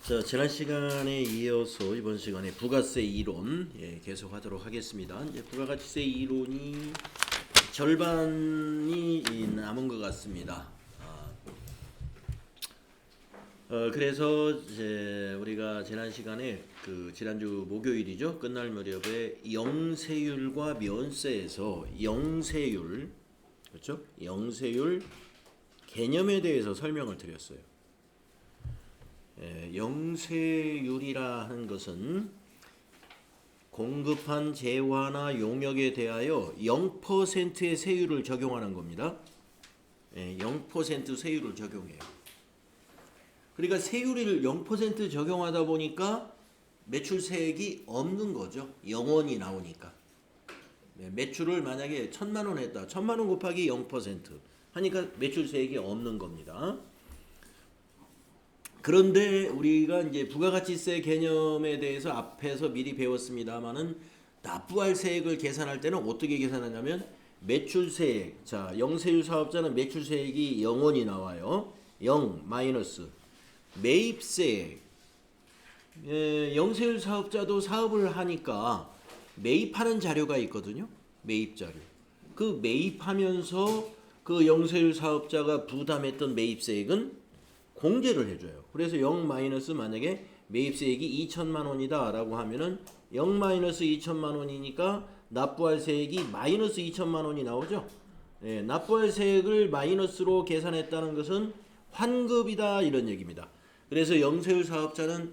자, 지난 시간에 이어서 이번 시간에 부가세 이론 계속하도록 하겠습니다. 이제 부가가치세 이론이 절반이 남은 것 같습니다. 그래서 이제 우리가 지난 시간에 지난주 목요일이죠. 끝날 무렵에 영세율과 면세에서 영세율, 그렇죠? 영세율 개념에 대해서 설명을 드렸어요. 영세율이라 하는 것은 공급한 재화나 용역에 대하여 0%의 세율을 적용하는 겁니다. 0% 세율을 적용해요. 그러니까 세율을 0% 적용하다 보니까 매출세액이 없는 거죠. 0원이 나오니까. 매출을 만약에 1,000만 원 했다. 1,000만 원 곱하기 0% 하니까 매출세액이 없는 겁니다. 그런데 우리가 이제 부가가치세 개념에 대해서 앞에서 미리 배웠습니다만은 납부할 세액을 계산할 때는 어떻게 계산하냐면 매출세액, 자 영세율 사업자는 매출세액이 0원이 나와요. 0 마이너스 매입세액, 영세율 사업자도 사업을 하니까 매입하는 자료가 있거든요. 매입 자료. 그 매입하면서 그 영세율 사업자가 부담했던 매입세액은 공제를 해줘요. 그래서 0 마이너스 만약에 매입세액이 2천만 원이다 라고 하면은 0 마이너스 2천만 원이니까 납부할 세액이 마이너스 2천만 원이 나오죠. 납부할 세액을 마이너스로 계산했다는 것은 환급이다 이런 얘기입니다. 그래서 영세율 사업자는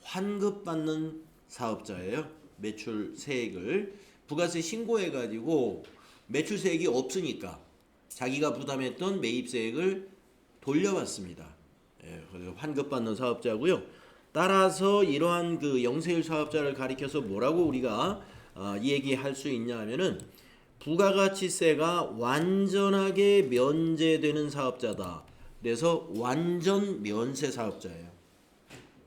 환급받는 사업자예요. 매출세액을 부가세 신고해가지고 매출세액이 없으니까 자기가 부담했던 매입세액을 돌려받습니다. 그래서 환급받는 사업자고요. 따라서 이러한 그 영세율 사업자를 가리켜서 뭐라고 우리가 얘기할 수 있냐 하면은 부가가치세가 완전하게 면제되는 사업자다. 그래서 완전 면세 사업자예요.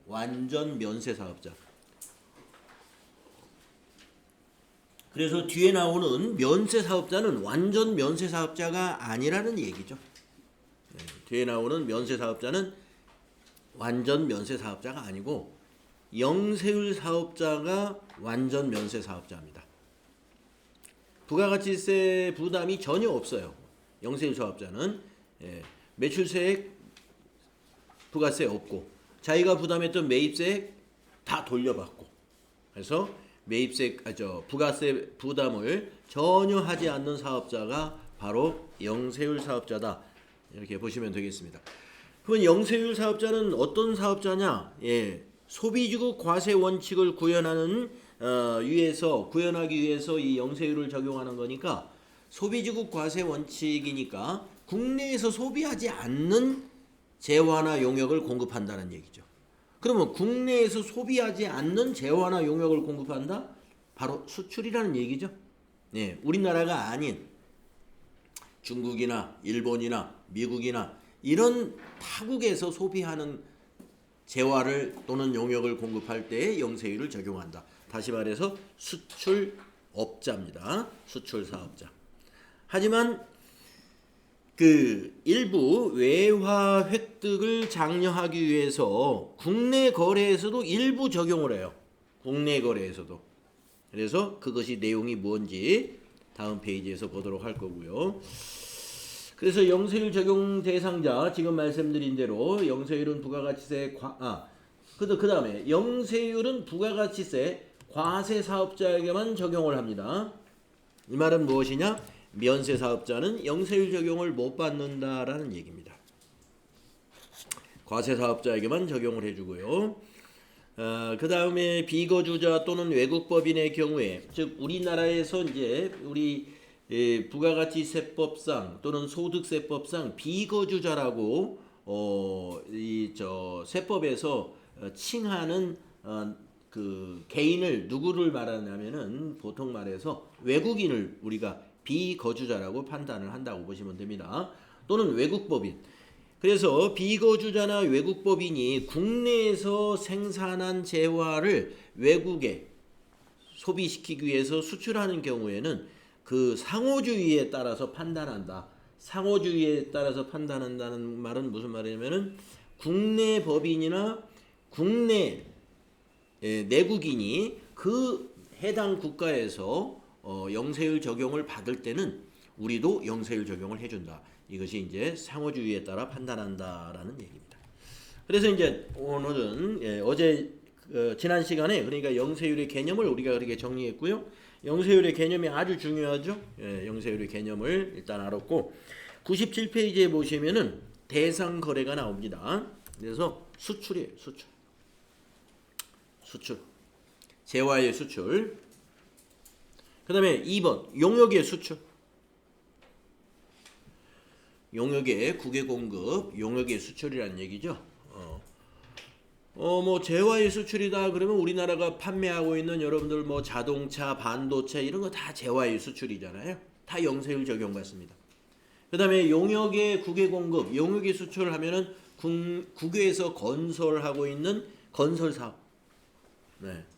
완전 면세 사업자. 그래서 뒤에 나오는 면세 사업자는 완전 면세 사업자가 아니라는 얘기죠. 뒤에 나오는 면세 사업자는 완전 면세 사업자가 아니고 영세율 사업자가 완전 면세 사업자입니다. 부가가치세 부담이 전혀 없어요. 영세율 사업자는 매출세액 부가세 없고 자기가 부담했던 매입세액 다 돌려받고 그래서 부가세 부담을 전혀 하지 않는 사업자가 바로 영세율 사업자다. 이렇게 보시면 되겠습니다. 그러면 영세율 사업자는 어떤 사업자냐? 소비주국 과세 원칙을 구현하기 위해서 이 영세율을 적용하는 거니까 소비주국 과세 원칙이니까 국내에서 소비하지 않는 재화나 용역을 공급한다는 얘기죠. 그러면 국내에서 소비하지 않는 재화나 용역을 공급한다? 바로 수출이라는 얘기죠. 우리나라가 아닌 중국이나 일본이나 미국이나 이런 타국에서 소비하는 재화를 또는 용역을 공급할 때 영세율을 적용한다. 다시 말해서 수출업자입니다. 수출사업자. 하지만 일부 외화 획득을 장려하기 위해서 국내 거래에서도 일부 적용을 해요. 국내 거래에서도. 그래서 그것이 내용이 뭔지 다음 페이지에서 보도록 할 거고요. 그래서 영세율 적용 대상자 지금 말씀드린 대로 영세율은 부가가치세 그 다음에 영세율은 부가가치세 과세 사업자에게만 적용을 합니다. 이 말은 무엇이냐? 면세 사업자는 영세율 적용을 못 받는다라는 얘기입니다. 과세 사업자에게만 적용을 해주고요. 그 다음에 비거주자 또는 외국법인의 경우에 즉 우리나라에서 이제 우리 부가가치세법상 또는 소득세법상 비거주자라고 세법에서 칭하는 그 개인을 누구를 말하냐면은 보통 말해서 외국인을 우리가 비거주자라고 판단을 한다고 보시면 됩니다. 또는 외국법인. 그래서 비거주자나 외국법인이 국내에서 생산한 재화를 외국에 소비시키기 위해서 수출하는 경우에는 그 상호주의에 따라서 판단한다. 상호주의에 따라서 판단한다는 말은 무슨 말이냐면은 국내 법인이나 국내 내국인이 그 해당 국가에서 영세율 적용을 받을 때는 우리도 영세율 적용을 해준다. 이것이 이제 상호주의에 따라 판단한다라는 얘기입니다. 그래서 이제 오늘은 어제 지난 시간에 그러니까 영세율의 개념을 우리가 그렇게 정리했고요. 영세율의 개념이 아주 중요하죠. 영세율의 개념을 일단 알았고 97페이지에 보시면은 대상 거래가 나옵니다. 그래서 수출이에요. 수출. 재화의 수출. 그 다음에 2번 용역의 수출. 용역의 국외 공급, 용역의 수출이라는 얘기죠. 뭐 재화의 수출이다 그러면 우리나라가 판매하고 있는 여러분들 뭐 자동차, 반도체 이런 거 다 재화의 수출이잖아요. 다 영세율 적용받습니다. 그 다음에 용역의 국외 공급, 용역의 수출을 하면은 국외에서 건설하고 있는 건설 사업.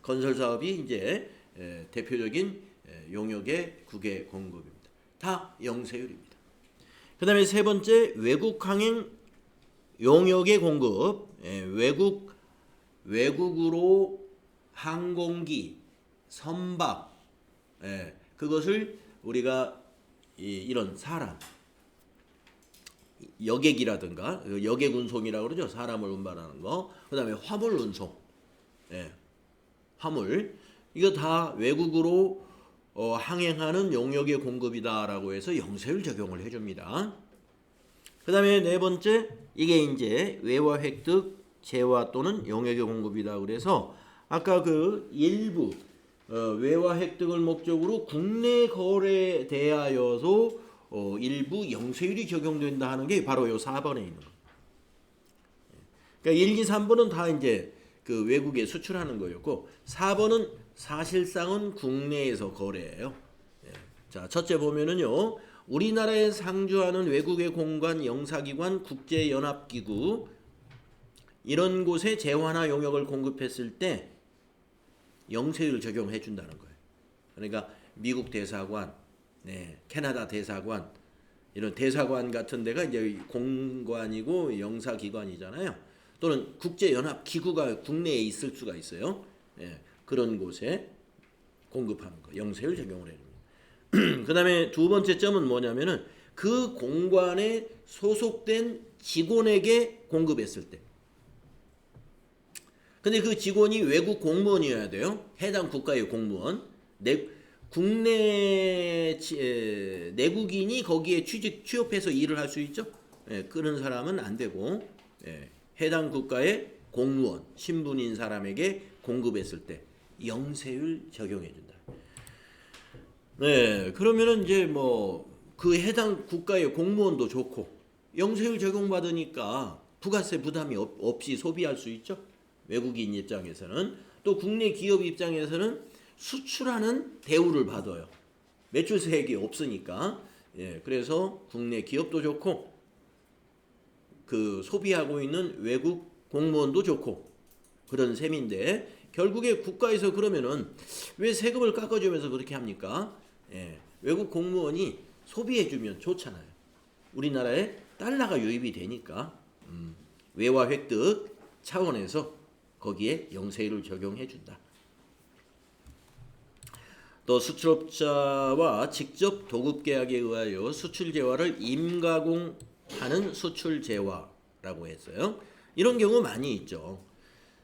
건설 사업이 이제 대표적인 용역의 국외 공급입니다. 다 영세율입니다. 그 다음에 세 번째 외국 항행 용역의 공급, 외국으로 항공기, 선박, 그것을 우리가 이런 사람, 여객이라든가 여객 운송이라고 그러죠. 사람을 운반하는 거. 그 다음에 화물 운송, 화물 이거 다 외국으로 항행하는 용역의 공급이다라고 해서 영세율 적용을 해줍니다. 그 다음에 네 번째 이게 이제 외화 획득 재화 또는 용역의 공급이다. 그래서 아까 그 일부 외화 획득을 목적으로 국내 거래에 대하여서 일부 영세율이 적용된다 하는 게 바로 요 4번에 있는 거. 그러니까 1, 2, 3번은 다 이제 그 외국에 수출하는 거였고 4번은 사실상은 국내에서 거래예요. 자, 첫째 보면은요. 우리나라에 상주하는 외국의 공관, 영사기관, 국제연합기구 이런 곳에 재화나 용역을 공급했을 때 영세율 적용해 준다는 거예요. 그러니까 미국 대사관, 캐나다 대사관 이런 대사관 같은 데가 이제 공관이고 영사기관이잖아요. 또는 국제연합기구가 국내에 있을 수가 있어요. 그런 곳에 공급하는 거 영세율 적용을 해줍니다. 그 다음에 두 번째 점은 뭐냐면은 그 공관에 소속된 직원에게 공급했을 때. 근데 그 직원이 외국 공무원이어야 돼요. 해당 국가의 공무원. 국내 내국인이 거기에 취업해서 일을 할 수 있죠. 그런 사람은 안 되고 해당 국가의 공무원, 신분인 사람에게 공급했을 때 영세율 적용해 준다. 그러면은 이제 뭐 그 해당 국가의 공무원도 좋고 영세율 적용받으니까 부가세 부담이 없이 소비할 수 있죠. 외국인 입장에서는 또 국내 기업 입장에서는 수출하는 대우를 받아요. 매출세액이 없으니까. 그래서 국내 기업도 좋고 그 소비하고 있는 외국 공무원도 좋고 그런 셈인데 결국에 국가에서 그러면은 왜 세금을 깎아주면서 그렇게 합니까? 외국 공무원이 소비해주면 좋잖아요. 우리나라에 달러가 유입이 되니까 외화 획득 차원에서 거기에 영세율을 적용해준다. 또 수출업자와 직접 도급계약에 의하여 수출재화를 임가공하는 수출재화라고 했어요. 이런 경우 많이 있죠.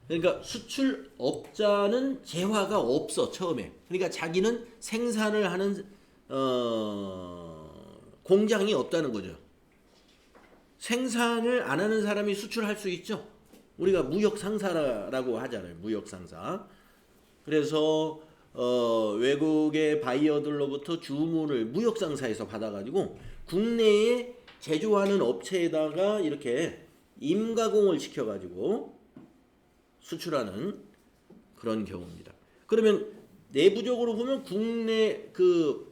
그러니까 수출업자는 재화가 없어 처음에. 그러니까 자기는 생산을 하는 공장이 없다는 거죠. 생산을 안 하는 사람이 수출할 수 있죠. 우리가 무역상사라고 하잖아요. 무역상사. 그래서 외국의 바이어들로부터 주문을 무역상사에서 받아가지고 국내에 제조하는 업체에다가 이렇게 임가공을 시켜가지고 수출하는 그런 경우입니다. 그러면 내부적으로 보면 국내 그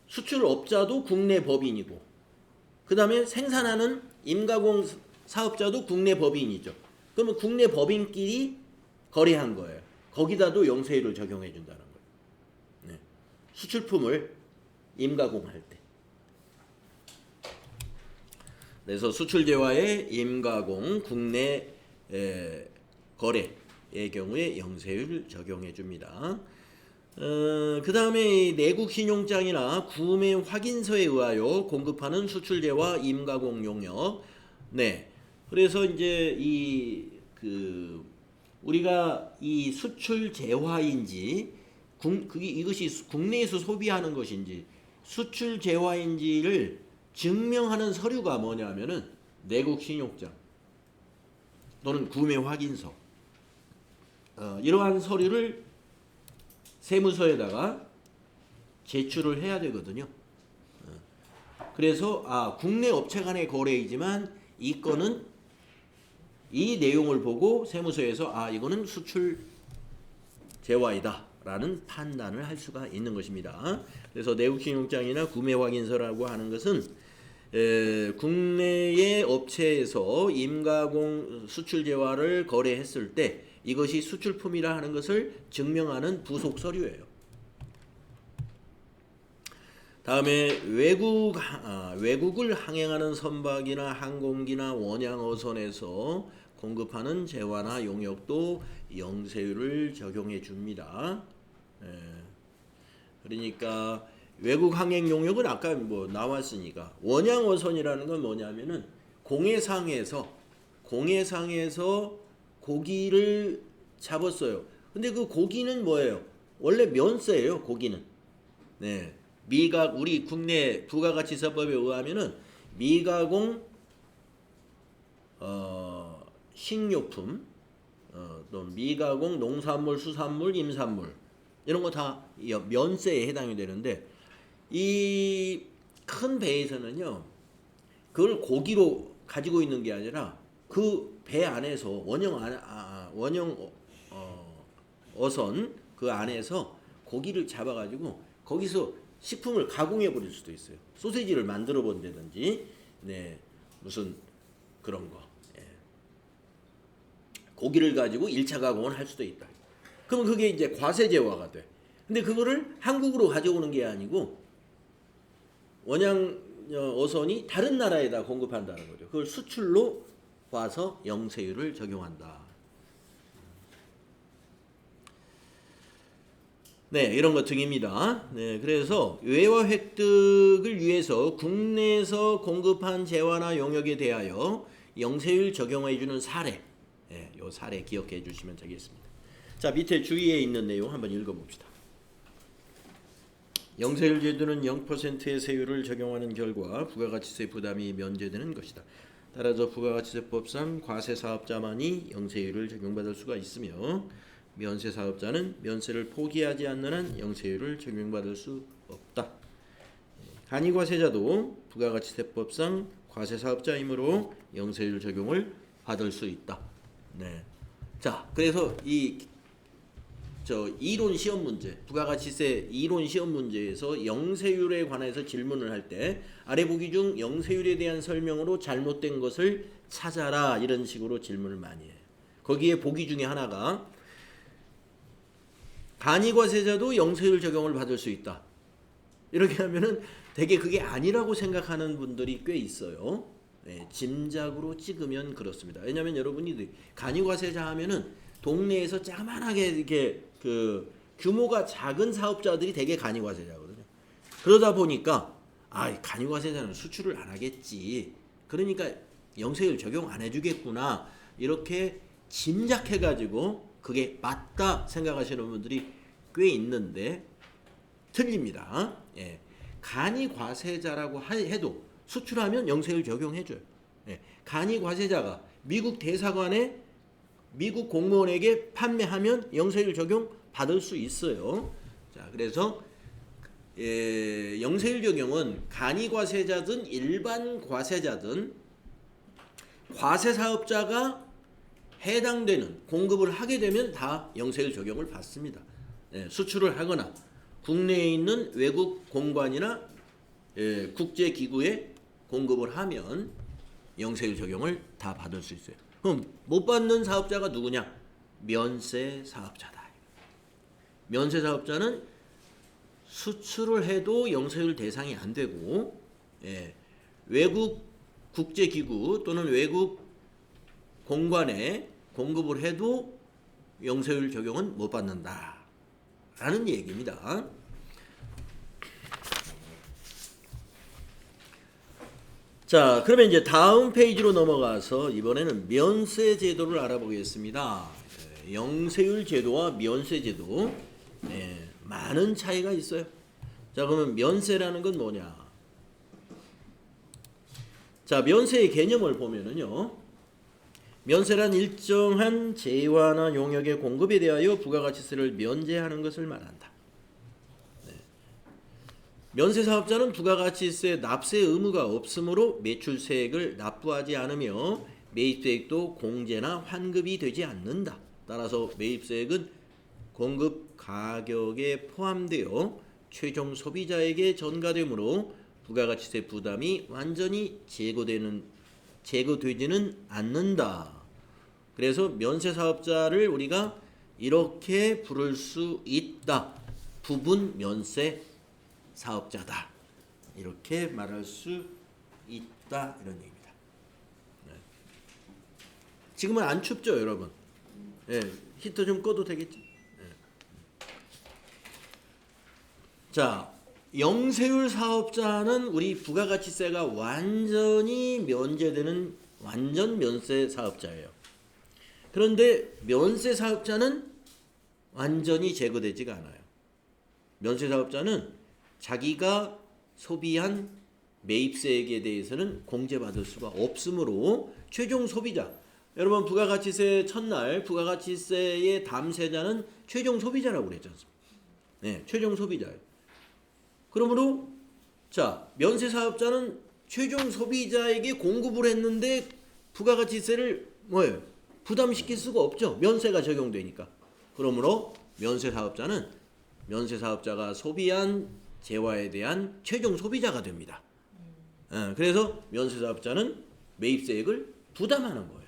수출업자도 국내 법인이고 그 다음에 생산하는 임가공 사업자도 국내 법인이죠. 그러면 국내 법인끼리 거래한 거예요. 거기다도 영세율을 적용해 준다는 거예요. 수출품을 임가공할 때. 그래서 수출재화의 임가공, 국내 거래의 경우에 영세율 적용해 줍니다. 그 다음에 내국 신용장이나 구매 확인서에 의하여 공급하는 수출재와 임가공 용역. 네. 그래서 이제 우리가 이 수출 재화인지 이것이 국내에서 소비하는 것인지 수출 재화인지를 증명하는 서류가 뭐냐면은 내국 신용장 또는 구매 확인서. 이러한 서류를 세무서에다가 제출을 해야 되거든요. 그래서 국내 업체 간의 거래이지만 이 건은 이 내용을 보고 세무서에서 이거는 수출 재화이다 라는 판단을 할 수가 있는 것입니다. 그래서 내국신용장이나 구매 확인서라고 하는 것은 국내의 업체에서 임가공 수출 재화를 거래했을 때 이것이 수출품이라 하는 것을 증명하는 부속 서류예요. 다음에 외국을 항행하는 선박이나 항공기나 원양 어선에서 공급하는 재화나 용역도 영세율을 적용해 줍니다. 그러니까 외국 항행 용역은 아까 뭐 나왔으니까 원양 어선이라는 건 뭐냐면은 공해상에서 고기를 잡았어요. 근데 그 고기는 뭐예요? 원래 면세예요. 고기는. 네. 우리 국내 부가가치세법에 의하면은 미가공 식료품, 또 미가공 농산물, 수산물, 임산물 이런 거 다 면세에 해당이 되는데 이 큰 배에서는요 그걸 고기로 가지고 있는 게 아니라 그 배 안에서 원형 어선 그 안에서 고기를 잡아가지고 거기서 식품을 가공해 버릴 수도 있어요. 소세지를 만들어 본다든지, 네, 무슨 그런 거. 고기를 가지고 1차 가공을 할 수도 있다. 그럼 그게 이제 과세재화가 돼. 근데 그거를 한국으로 가져오는 게 아니고 원양 어선이 다른 나라에다 공급한다는 거죠. 그걸 수출로 와서 영세율을 적용한다. 네, 이런 것 등입니다. 네, 그래서 외화 획득을 위해서 국내에서 공급한 재화나 용역에 대하여 영세율 적용해 주는 사례. 네, 요 사례 기억해 주시면 되겠습니다. 자, 밑에 주위에 있는 내용 한번 읽어 봅시다. 영세율 제도는 0%의 세율을 적용하는 결과 부가가치세 부담이 면제되는 것이다. 따라서 부가가치세법상 과세사업자만이 영세율을 적용받을 수가 있으며 면세사업자는 면세를 포기하지 않는 한 영세율을 적용받을 수 없다. 간이과세자도 부가가치세법상 과세사업자이므로 영세율 적용을 받을 수 있다. 네. 자, 그래서 이론 시험 문제, 부가가치세 이론 시험 문제에서 영세율에 관해서 질문을 할 때 아래 보기 중 영세율에 대한 설명으로 잘못된 것을 찾아라 이런 식으로 질문을 많이 해요. 거기에 보기 중에 하나가 간이과세자도 영세율 적용을 받을 수 있다. 이렇게 하면은 되게 그게 아니라고 생각하는 분들이 꽤 있어요. 네, 짐작으로 찍으면 그렇습니다. 왜냐하면 여러분이 간이과세자 하면은 동네에서 자그만하게 이렇게 그 규모가 작은 사업자들이 되게 간이과세자거든요. 그러다 보니까 간이과세자는 수출을 안 하겠지. 그러니까 영세율 적용 안 해주겠구나. 이렇게 짐작해가지고 그게 맞다 생각하시는 분들이 꽤 있는데 틀립니다. 예. 간이과세자라고 해도 수출하면 영세율 적용해줘요. 예. 간이과세자가 미국 대사관에 미국 공무원에게 판매하면 영세율 적용 받을 수 있어요. 자, 그래서 영세율 적용은 간이과세자든 일반 과세자든 과세사업자가 해당되는 공급을 하게 되면 다 영세율 적용을 받습니다. 수출을 하거나 국내에 있는 외국 공관이나 국제기구에 공급을 하면 영세율 적용을 다 받을 수 있어요. 그럼 못 받는 사업자가 누구냐? 면세 사업자다. 면세 사업자는 수출을 해도 영세율 대상이 안 되고 외국 국제기구 또는 외국 공관에 공급을 해도 영세율 적용은 못 받는다 라는 얘기입니다. 자, 그러면 이제 다음 페이지로 넘어가서 이번에는 면세 제도를 알아보겠습니다. 영세율 제도와 면세 제도, 많은 차이가 있어요. 자, 그러면 면세라는 건 뭐냐? 자, 면세의 개념을 보면은요, 면세란 일정한 재화나 용역의 공급에 대하여 부가가치세를 면제하는 것을 말한다. 면세 사업자는 부가가치세 납세 의무가 없으므로 매출세액을 납부하지 않으며 매입세액도 공제나 환급이 되지 않는다. 따라서 매입세액은 공급 가격에 포함되어 최종 소비자에게 전가되므로 부가가치세 부담이 완전히 제거되지는 않는다. 그래서 면세 사업자를 우리가 이렇게 부를 수 있다. 부분 면세 사업자다. 이렇게 말할 수 있다. 이런 얘기입니다. 지금은 안 춥죠, 여러분? 히터 좀 꺼도 되겠죠? 자, 영세율 사업자는 우리 부가가치세가 완전히 면제되는 완전 면세 사업자예요. 그런데 면세 사업자는 완전히 제거되지가 않아요. 면세 사업자는 자기가 소비한 매입세액에 대해서는 공제받을 수가 없으므로 최종 소비자, 여러분 부가가치세 첫날 부가가치세의 담세자는 최종 소비자라고 그랬지 않습니까? 최종 소비자예요. 그러므로 자, 면세 사업자는 최종 소비자에게 공급을 했는데 부가가치세를 뭐예요? 부담시킬 수가 없죠. 면세가 적용되니까. 그러므로 면세 사업자가 소비한 재화에 대한 최종 소비자가 됩니다. 그래서 면세 사업자는 매입세액을 부담하는 거예요.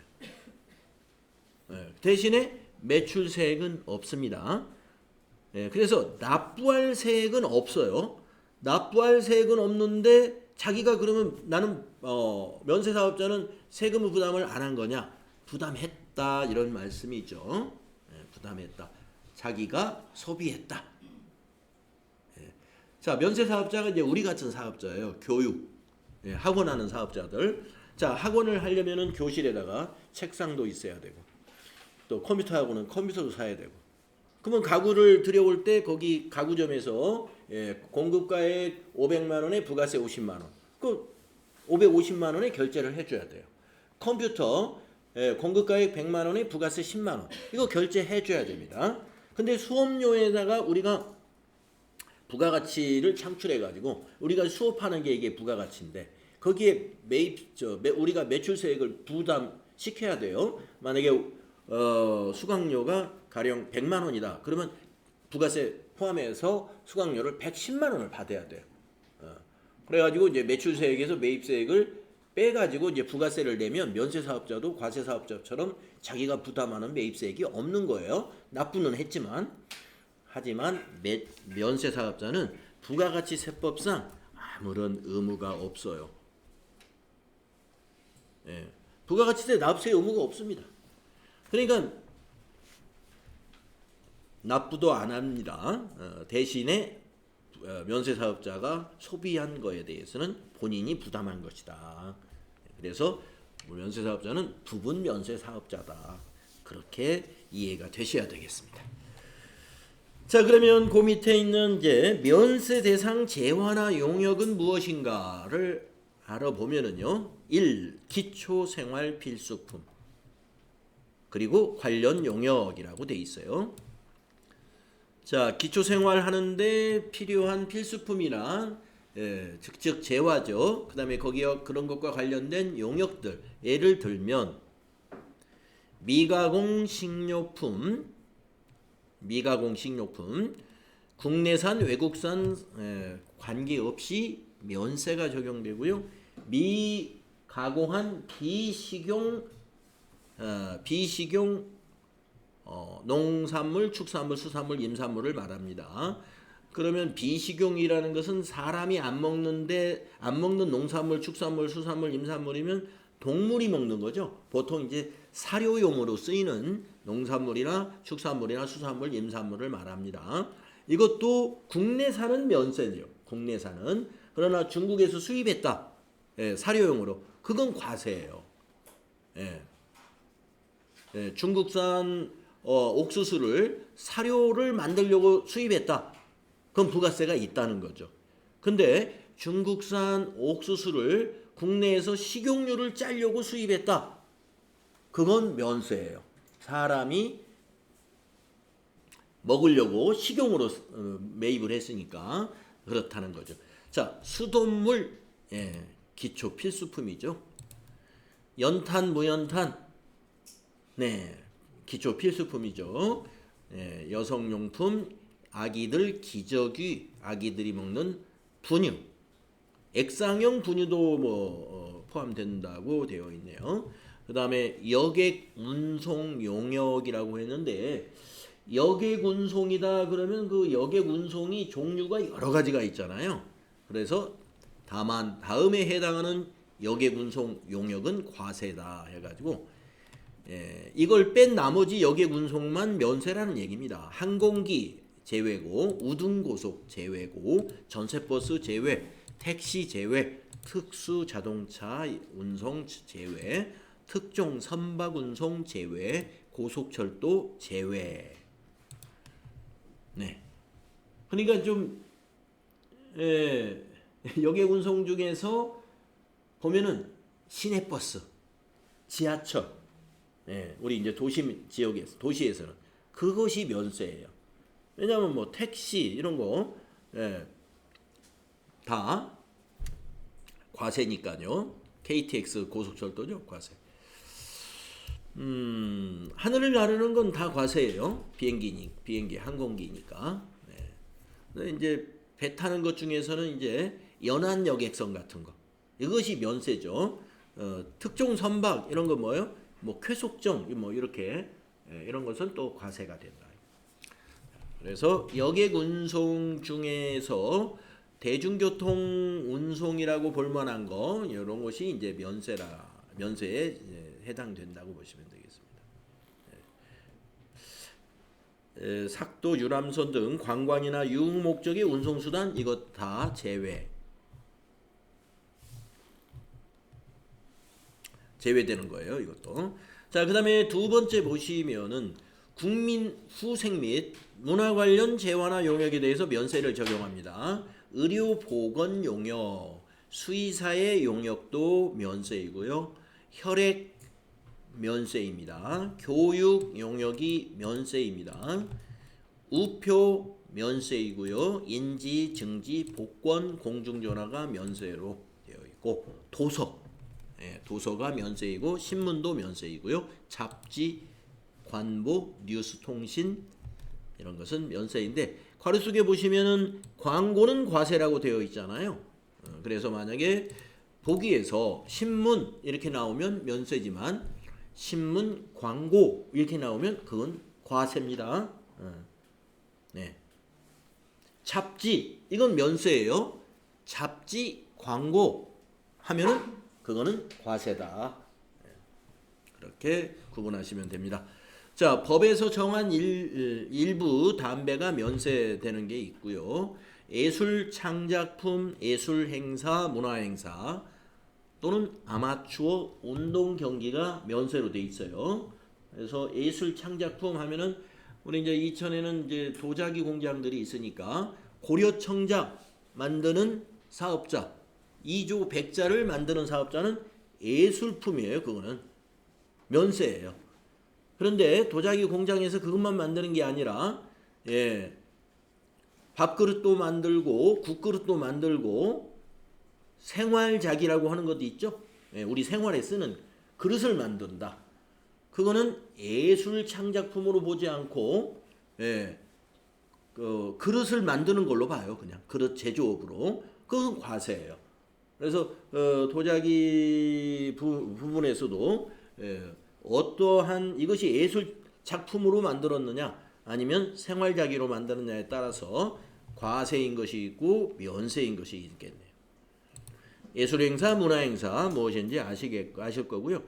대신에 매출세액은 없습니다. 그래서 납부할 세액은 없어요. 납부할 세액은 없는데 자기가 그러면 나는 면세 사업자는 세금 부담을 안 한 거냐? 부담했다 이런 말씀이죠. 부담했다. 자기가 소비했다. 자, 면세 사업자가 이제 우리 같은 사업자예요. 교육, 학원하는 사업자들. 자, 학원을 하려면은 교실에다가 책상도 있어야 되고, 또 컴퓨터 학원은 컴퓨터도 사야 되고. 그러면 가구를 들여올 때 거기 가구점에서 공급가액 500만 원에 부가세 50만 원. 그 550만 원에 결제를 해줘야 돼요. 컴퓨터 공급가액 100만 원에 부가세 10만 원. 이거 결제해줘야 됩니다. 근데 수업료에다가 우리가 부가가치를 창출해가지고 우리가 수업하는 게 이게 부가가치인데 거기에 우리가 매출세액을 부담시켜야 돼요. 만약에 수강료가 가령 100만 원이다. 그러면 부가세 포함해서 수강료를 110만 원을 받아야 돼요. 그래가지고 이제 매출세액에서 매입세액을 빼가지고 이제 부가세를 내면 면세 사업자도 과세 사업자처럼 자기가 부담하는 매입세액이 없는 거예요. 납부는 했지만. 하지만 면세 사업자는 부가가치세법상 아무런 의무가 없어요. 부가가치세 납세 의무가 없습니다. 그러니까 납부도 안 합니다. 대신에 면세 사업자가 소비한 거에 대해서는 본인이 부담한 것이다. 그래서 면세 사업자는 부분 면세 사업자다. 그렇게 이해가 되셔야 되겠습니다. 자, 그러면 그 밑에 있는 이제 면세 대상 재화나 용역은 무엇인가를 알아보면은요. 1. 기초 생활 필수품. 그리고 관련 용역이라고 돼 있어요. 자, 기초 생활 하는데 필요한 필수품이나 즉 재화죠. 그다음에 거기에 그런 것과 관련된 용역들. 예를 들면 미가공 식료품, 국내산 외국산 관계없이 면세가 적용되고요. 미가공한 비식용 농산물, 축산물, 수산물, 임산물을 말합니다. 그러면 비식용이라는 것은 사람이 안 먹는 농산물, 축산물, 수산물, 임산물이면 동물이 먹는 거죠. 보통 이제 사료용으로 쓰이는 농산물이나 축산물이나 수산물, 임산물을 말합니다. 이것도 국내산은 면세죠. 국내산은. 그러나 중국에서 수입했다. 예, 사료용으로. 그건 과세예요. 예. 예, 중국산 옥수수를 사료를 만들려고 수입했다. 그럼 부가세가 있다는 거죠. 근데 중국산 옥수수를 국내에서 식용유를 짜려고 수입했다. 그건 면세예요. 사람이 먹으려고 식용으로 매입을 했으니까 그렇다는 거죠. 자, 수돗물, 예, 기초 필수품이죠. 연탄, 무연탄, 네, 기초 필수품이죠. 예, 여성용품, 아기들 기저귀, 아기들이 먹는 분유, 액상형 분유도 포함된다고 되어 있네요. 그 다음에 여객 운송 용역이라고 했는데, 여객 운송이다 그러면 그 여객 운송이 종류가 여러 가지가 있잖아요. 그래서 다만 다음에 해당하는 여객 운송 용역은 과세다 해가지고, 예, 이걸 뺀 나머지 여객 운송만 면세라는 얘기입니다. 항공기 제외고, 우등고속 제외고, 전세버스 제외, 택시 제외, 특수 자동차 운송 제외, 특종 선박 운송 제외, 고속철도 제외. 네. 그러니까 좀 여객 운송 중에서 보면은 시내버스, 지하철, 우리 이제 도시 지역에서 도시에서는 그것이 면세예요. 왜냐하면 뭐 택시 이런 거 다 과세니까요. KTX 고속철도죠, 과세. 하늘을 나르는 건 다 과세예요. 비행기 항공기니까. 네. 근데 이제 배 타는 것 중에서는 이제 연안 여객선 같은 거 이것이 면세죠. 특종 선박 이런 거 뭐요? 뭐 쾌속정 뭐 이렇게 이런 것은 또 과세가 된다. 그래서 여객 운송 중에서 대중교통 운송이라고 볼 만한 거 이런 것이 이제 면세에 해당된다고 보시면 되겠습니다. 삭도, 유람선 등 관광이나 유흥 목적의 운송수단 이것 다 제외되는 거예요. 이것도. 자, 그 다음에 두 번째 보시면은 국민 후생 및 문화 관련 재화나 용역에 대해서 면세를 적용합니다. 의료 보건 용역, 수의사의 용역도 면세이고요. 혈액 면세입니다. 교육 용역이 면세입니다. 우표 면세이고요. 인지, 증지, 복권, 공중전화가 면세로 되어 있고 도서가 면세이고 신문도 면세이고요. 잡지, 관보, 뉴스통신 이런 것은 면세인데 괄호 속에 보시면은 광고는 과세라고 되어 있잖아요. 그래서 만약에 보기에서 신문 이렇게 나오면 면세지만 신문 광고 이렇게 나오면 그건 과세입니다. 네. 잡지 이건 면세예요. 잡지 광고 하면은 그거는 과세다. 그렇게 구분하시면 됩니다. 자, 법에서 정한 일부 담배가 면세되는 게 있고요. 예술 창작품, 예술 행사, 문화 행사 또는 아마추어 운동 경기가 면세로 돼 있어요. 그래서 예술 창작품 하면은 우리 이제 이천에는 이제 도자기 공장들이 있으니까 고려청작 만드는 사업자, 2조 100자를 만드는 사업자는 예술품이에요. 그거는 면세예요. 그런데 도자기 공장에서 그것만 만드는 게 아니라 밥그릇도 만들고 국그릇도 만들고 생활작이라고 하는 것도 있죠. 우리 생활에 쓰는 그릇을 만든다. 그거는 예술 창작품으로 보지 않고 그 그릇을 만드는 걸로 봐요. 그냥 그릇 제조업으로. 그건 과세예요. 그래서 도자기 부분에서도 어떠한 이것이 예술 작품으로 만들었느냐 아니면 생활자기로 만드느냐에 따라서 과세인 것이 있고 면세인 것이 있겠네요. 예술행사, 문화행사 무엇인지 아실 거고요.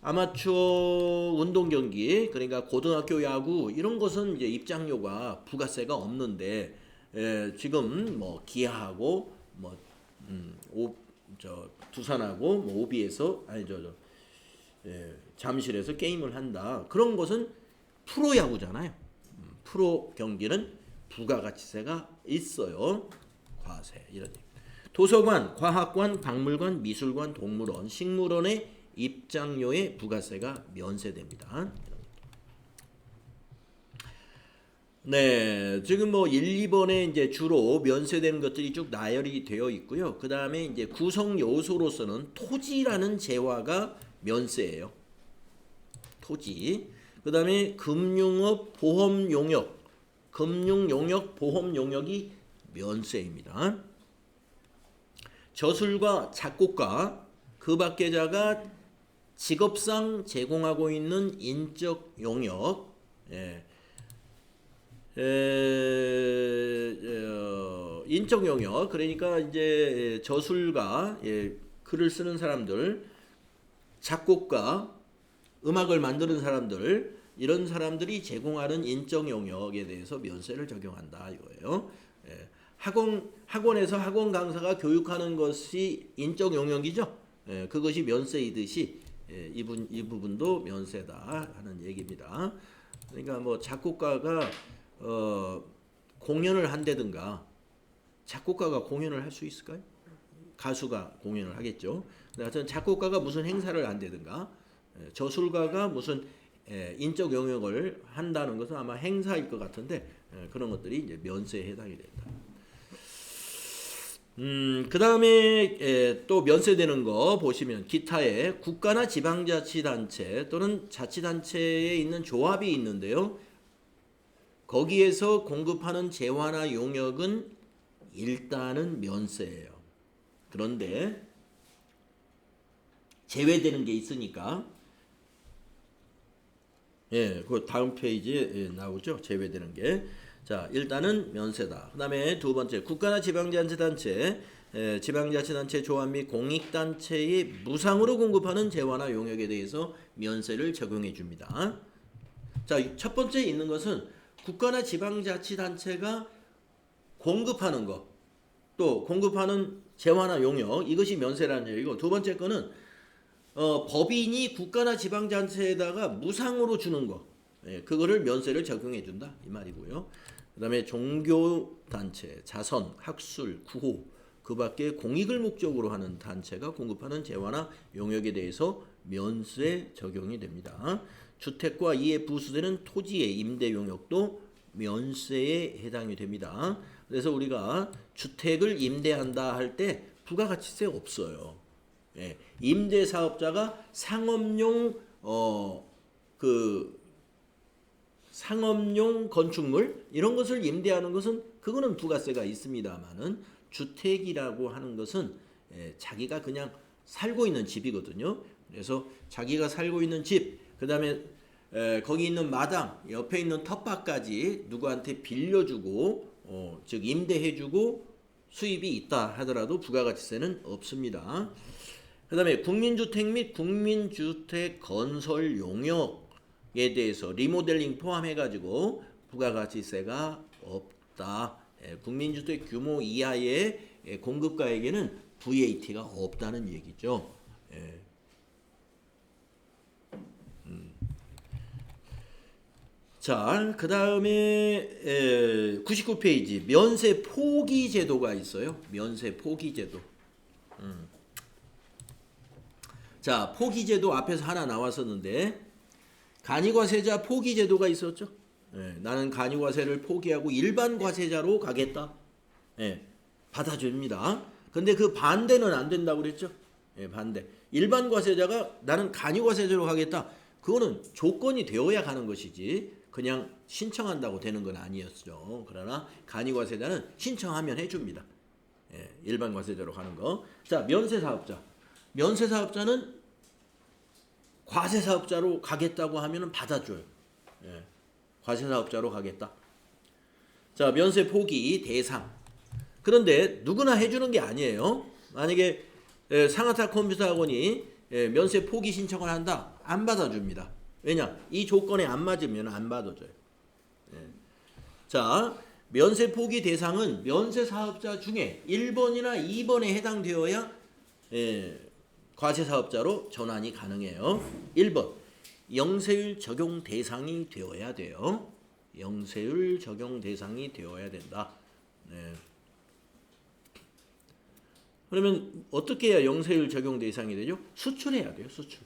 아마추어 운동 경기, 그러니까 고등학교 야구 이런 것은 이제 입장료가 부가세가 없는데 지금 뭐 기아하고 뭐 두산하고 뭐 오비에서 아니 잠실에서 게임을 한다. 그런 것은 프로야구잖아요. 프로 경기는 부가가치세가 있어요. 과세 이런 얘기. 도서관, 과학관, 박물관, 미술관, 동물원, 식물원의 입장료의 부가세가 면세됩니다. 네, 지금 뭐 1, 2번에 이제 주로 면세되는 것들이 쭉 나열이 되어 있고요. 그 다음에 이제 구성 요소로서는 토지라는 재화가 면세예요. 토지. 그 다음에 금융업, 보험 용역, 금융 용역, 보험 용역이 면세입니다. 저술가, 작곡가, 그 밖에자가 직업상 제공하고 있는 인적 용역, 인적 용역, 그러니까 이제 저술가, 글을 쓰는 사람들, 작곡가, 음악을 만드는 사람들, 이런 사람들이 제공하는 인적 용역에 대해서 면세를 적용한다 이거예요. 학원에서 학원 강사가 교육하는 것이 인적 용역이죠. 그것이 면세이듯이 이 부분도 면세다 하는 얘기입니다. 그러니까 뭐 작곡가가 공연을 한다든가, 작곡가가 공연을 할 수 있을까요? 가수가 공연을 하겠죠. 하여튼 작곡가가 무슨 행사를 한다든가, 저술가가 무슨 인적 영역을 한다는 것은 아마 행사일 것 같은데 그런 것들이 이제 면세에 해당이 된다. 그 다음에 또 면세되는 거 보시면 기타에 국가나 지방자치단체 또는 자치단체에 있는 조합이 있는데요. 거기에서 공급하는 재화나 용역은 일단은 면세예요. 그런데 제외되는 게 있으니까 그 다음 페이지에 나오죠. 제외되는 게. 자, 일단은 면세다. 그 다음에 두 번째, 국가나 지방자치단체, 지방자치단체 조합 및 공익단체에 무상으로 공급하는 재화나 용역에 대해서 면세를 적용해 줍니다. 자, 첫 번째 있는 것은 국가나 지방자치단체가 공급하는 것, 또 공급하는 재화나 용역, 이것이 면세라는 얘기고, 두 번째 거는 법인이 국가나 지방자치에다가 무상으로 주는 거, 그거를 면세를 적용해 준다 이 말이고요. 그 다음에 종교단체, 자선, 학술, 구호, 그 밖에 공익을 목적으로 하는 단체가 공급하는 재화나 용역에 대해서 면세 적용이 됩니다. 주택과 이에 부수되는 토지의 임대 용역도 면세에 해당이 됩니다. 그래서 우리가 주택을 임대한다 할 때 부가가치세 없어요. 임대사업자가 상업용 상업용 건축물 이런 것을 임대하는 것은 그거는 부가세가 있습니다만은 주택이라고 하는 것은 자기가 그냥 살고 있는 집이거든요. 그래서 자기가 살고 있는 집, 그 다음에 거기 있는 마당, 옆에 있는 텃밭까지 누구한테 빌려주고 즉 임대해주고 수입이 있다 하더라도 부가가치세는 없습니다. 그 다음에 국민주택 및 국민주택 건설 용역에 대해서 리모델링 포함해가지고 부가가치세가 없다. 국민주택 규모 이하의 공급가에게는 VAT가 없다는 얘기죠. 자, 그 다음에 99페이지 면세 포기 제도가 있어요. 면세 포기 제도. 자, 포기 제도 앞에서 하나 나왔었는데 간이과세자 포기 제도가 있었죠. 나는 간이과세를 포기하고 일반 과세자로 가겠다. 받아줍니다. 근데 그 반대는 안 된다고 그랬죠. 반대. 일반 과세자가 나는 간이과세자로 가겠다. 그거는 조건이 되어야 가는 것이지 그냥 신청한다고 되는 건 아니었죠. 그러나 간이과세자는 신청하면 해줍니다. 일반 과세자로 가는 거. 자, 면세사업자. 면세사업자는 과세사업자로 가겠다고 하면 받아줘요. 과세사업자로 가겠다. 자, 면세 포기 대상. 그런데 누구나 해주는 게 아니에요. 만약에 상하타 컴퓨터 학원이 면세 포기 신청을 한다. 안 받아줍니다. 왜냐? 이 조건에 안 맞으면 안 받아줘요. 자, 면세 포기 대상은 면세 사업자 중에 1번이나 2번에 해당되어야 과세 사업자로 전환이 가능해요. 1번. 영세율 적용 대상이 되어야 돼요. 영세율 적용 대상이 되어야 된다. 그러면 어떻게 해야 영세율 적용 대상이 되죠? 수출해야 돼요. 수출.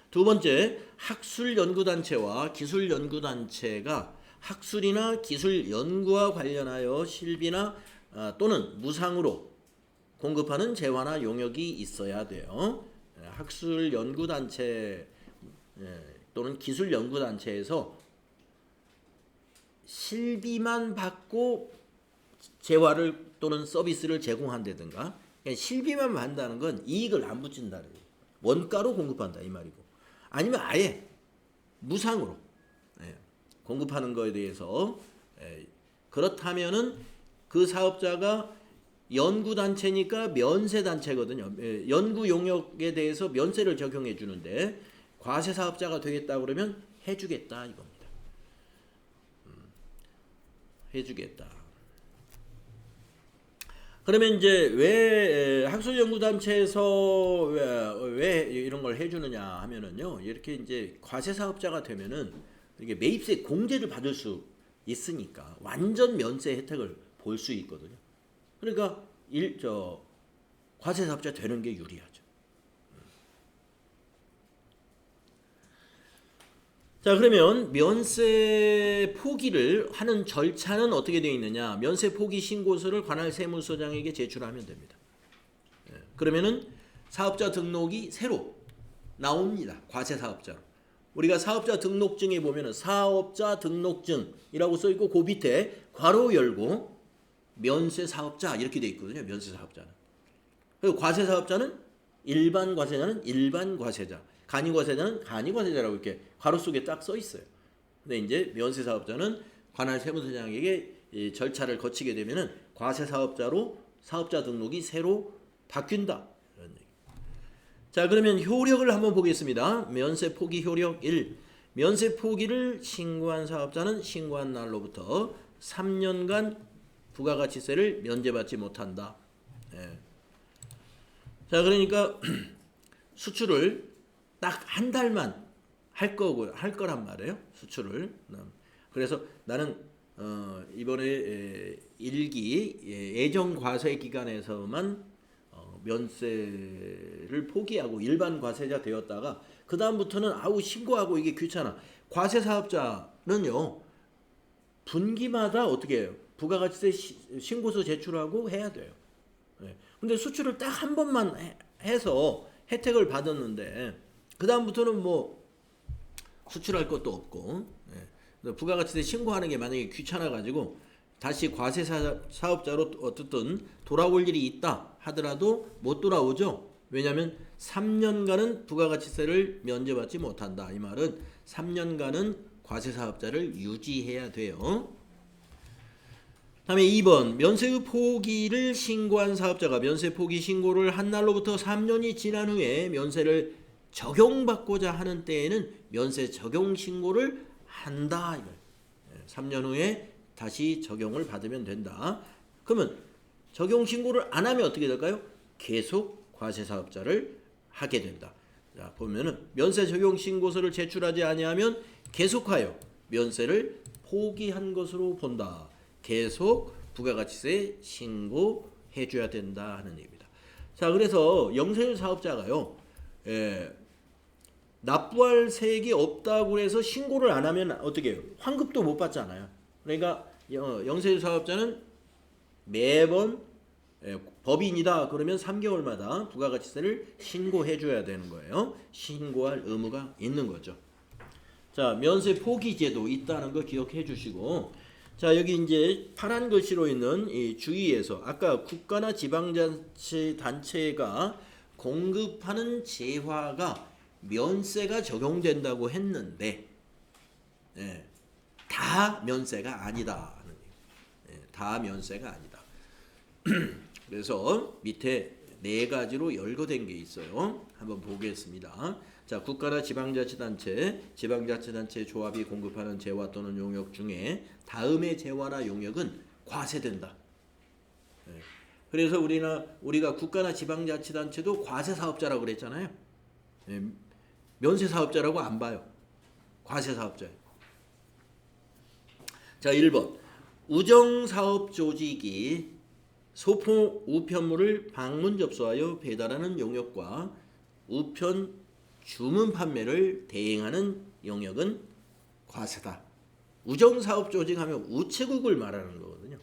두 번째, 학술연구단체와 기술연구단체가 학술이나 기술 연구와 관련하여 실비나 또는 무상으로 공급하는 재화나 용역이 있어야 돼요. 학술연구단체 또는 기술연구단체에서 실비만 받고 재화를 또는 서비스를 제공한다든가, 실비만 받는다는 건 이익을 안 붙인다는 거예요. 원가로 공급한다 이 말이고, 아니면 아예 무상으로 공급하는 거에 대해서 그렇다면은 그 사업자가 연구단체니까 면세단체거든요. 연구 용역에 대해서 면세를 적용해 주는데 과세 사업자가 되겠다 그러면 해주겠다 이겁니다. 해주겠다. 그러면 이제 왜 학술연구단체에서 왜 이런 걸 해주느냐 하면은요, 이렇게 이제 과세 사업자가 되면은 이게 매입세 공제를 받을 수 있으니까 완전 면세 혜택을 볼 수 있거든요. 그러니까 과세 사업자 되는 게 유리하죠. 자, 그러면 면세 포기를 하는 절차는 어떻게 되어 있느냐? 면세 포기 신고서를 관할 세무서장에게 제출하면 됩니다. 그러면은 사업자 등록이 새로 나옵니다. 과세 사업자로. 우리가 사업자 등록증에 보면은 사업자 등록증이라고 써 있고 그 밑에 괄호 열고 면세 사업자 이렇게 돼 있거든요. 면세 사업자는. 그리고 과세 사업자는 일반 과세자는 일반 과세자, 간이 과세자는 간이 과세자라고 이렇게 괄호 속에 딱 써 있어요. 근데 이제 면세 사업자는 관할 세무서장에게 이 절차를 거치게 되면은 과세 사업자로 사업자 등록이 새로 바뀐다. 이런 얘기. 자, 그러면 효력을 한번 보겠습니다. 면세 포기 효력 1. 면세 포기를 신고한 사업자는 신고한 날로부터 3년간 부가가치세를 면제받지 못한다. 자, 그러니까 수출을 딱 한 달만 할 거란 말이에요. 수출을. 그래서 나는 이번에 1기 예정 과세 기간에서만 면세를 포기하고 일반 과세자 되었다가 그 다음부터는 신고하고 이게 귀찮아. 과세 사업자는요 분기마다 어떻게 해요? 부가가치세 신고서 제출하고 해야 돼요. 근데 수출을 딱 한 번만 해서 혜택을 받았는데 그 다음부터는 뭐 수출할 것도 없고 부가가치세 신고하는 게 만약에 귀찮아가지고 다시 과세 사업자로 어쨌든 돌아올 일이 있다 하더라도 못 돌아오죠. 왜냐하면 3년간은 부가가치세를 면제받지 못한다. 이 말은 3년간은 과세 사업자를 유지해야 돼요. 다음에 2번 면세 포기를 신고한 사업자가 면세 포기 신고를 한 날로부터 3년이 지난 후에 면세를 적용받고자 하는 때에는 면세 적용 신고를 한다. 3년 후에 다시 적용을 받으면 된다. 그러면 적용 신고를 안 하면 어떻게 될까요? 계속 과세 사업자를 하게 된다. 자, 보면은 면세 적용 신고서를 제출하지 아니하면 계속하여 면세를 포기한 것으로 본다. 계속 부가가치세 신고해 줘야 된다 하는 얘기입니다. 자, 그래서 영세율 사업자가요. 납부할 세액이 없다고 해서 신고를 안 하면 어떻게 해요? 환급도 못 받잖아요. 그러니까 영세율 사업자는 매번 법인이다 그러면 3개월마다 부가가치세를 신고해 줘야 되는 거예요. 신고할 의무가 있는 거죠. 자, 면세 포기 제도 있다는 거 기억해 주시고, 자, 여기 이제 파란 글씨로 있는 이 주의에서 아까 국가나 지방자치단체가 공급하는 재화가 면세가 적용된다고 했는데 다 면세가 아니다. 다 면세가 아니다. 그래서 밑에 네 가지로 열거된 게 있어요. 한번 보겠습니다. 자, 국가나 지방자치단체, 지방자치단체 조합이 공급하는 재화 또는 용역 중에 다음의 재화나 용역은 과세된다. 네. 그래서 우리가 국가나 지방자치단체도 과세사업자라고 그랬잖아요. 네. 면세사업자라고 안 봐요. 과세사업자예요. 자, 1번. 우정사업조직이 소포 우편물을 방문 접수하여 배달하는 용역과 우편 주문 판매를 대행하는 용역은 과세다. 우정사업조직 하면 우체국을 말하는 거거든요.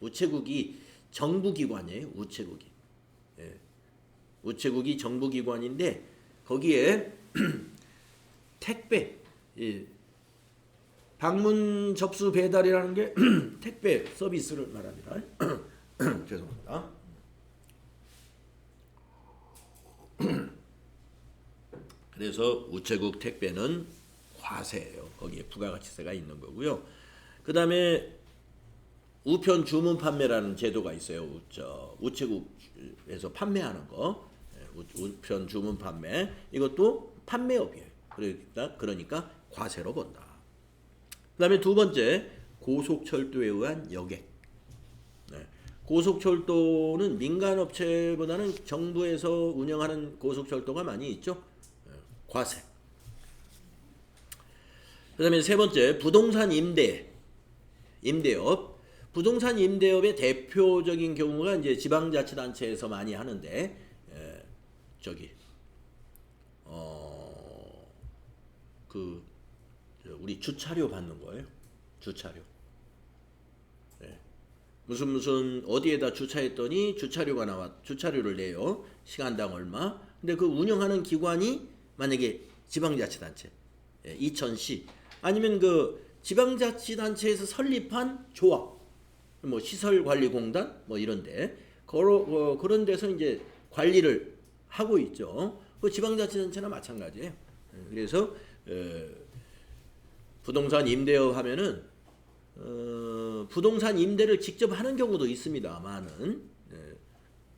우체국이 정부기관이에요. 우체국이. 예. 우체국이 정부기관인데 거기에 택배, 예. 방문 접수 배달이라는 게 택배 서비스를 말합니다. 죄송합니다. 그래서 우체국 택배는 과세예요. 거기에 부가가치세가 있는 거고요. 그 다음에 우편 주문 판매라는 제도가 있어요. 우체국에서 판매하는 거, 우편 주문 판매, 이것도 판매업이에요. 그러니까 과세로 본다. 그 다음에 두 번째, 고속철도에 의한 여객. 네. 고속철도는 민간업체보다는 정부에서 운영하는 고속철도가 많이 있죠. 네. 과세. 그 다음에 세 번째, 부동산 임대업. 부동산 임대업의 대표적인 경우가 이제 지방자치단체에서 많이 하는데, 우리 주차료 받는 거예요. 주차료. 네. 무슨 어디에다 주차했더니 주차료를 내요. 시간당 얼마. 근데 그 운영하는 기관이 만약에 지방자치단체, 이천시 아니면 그 지방자치단체에서 설립한 조합, 뭐 시설관리공단 뭐 이런데 그런 데서 이제 관리를 하고 있죠. 그 지방자치단체나 마찬가지예요. 그래서 부동산 임대업 하면은 부동산 임대를 직접 하는 경우도 있습니다만은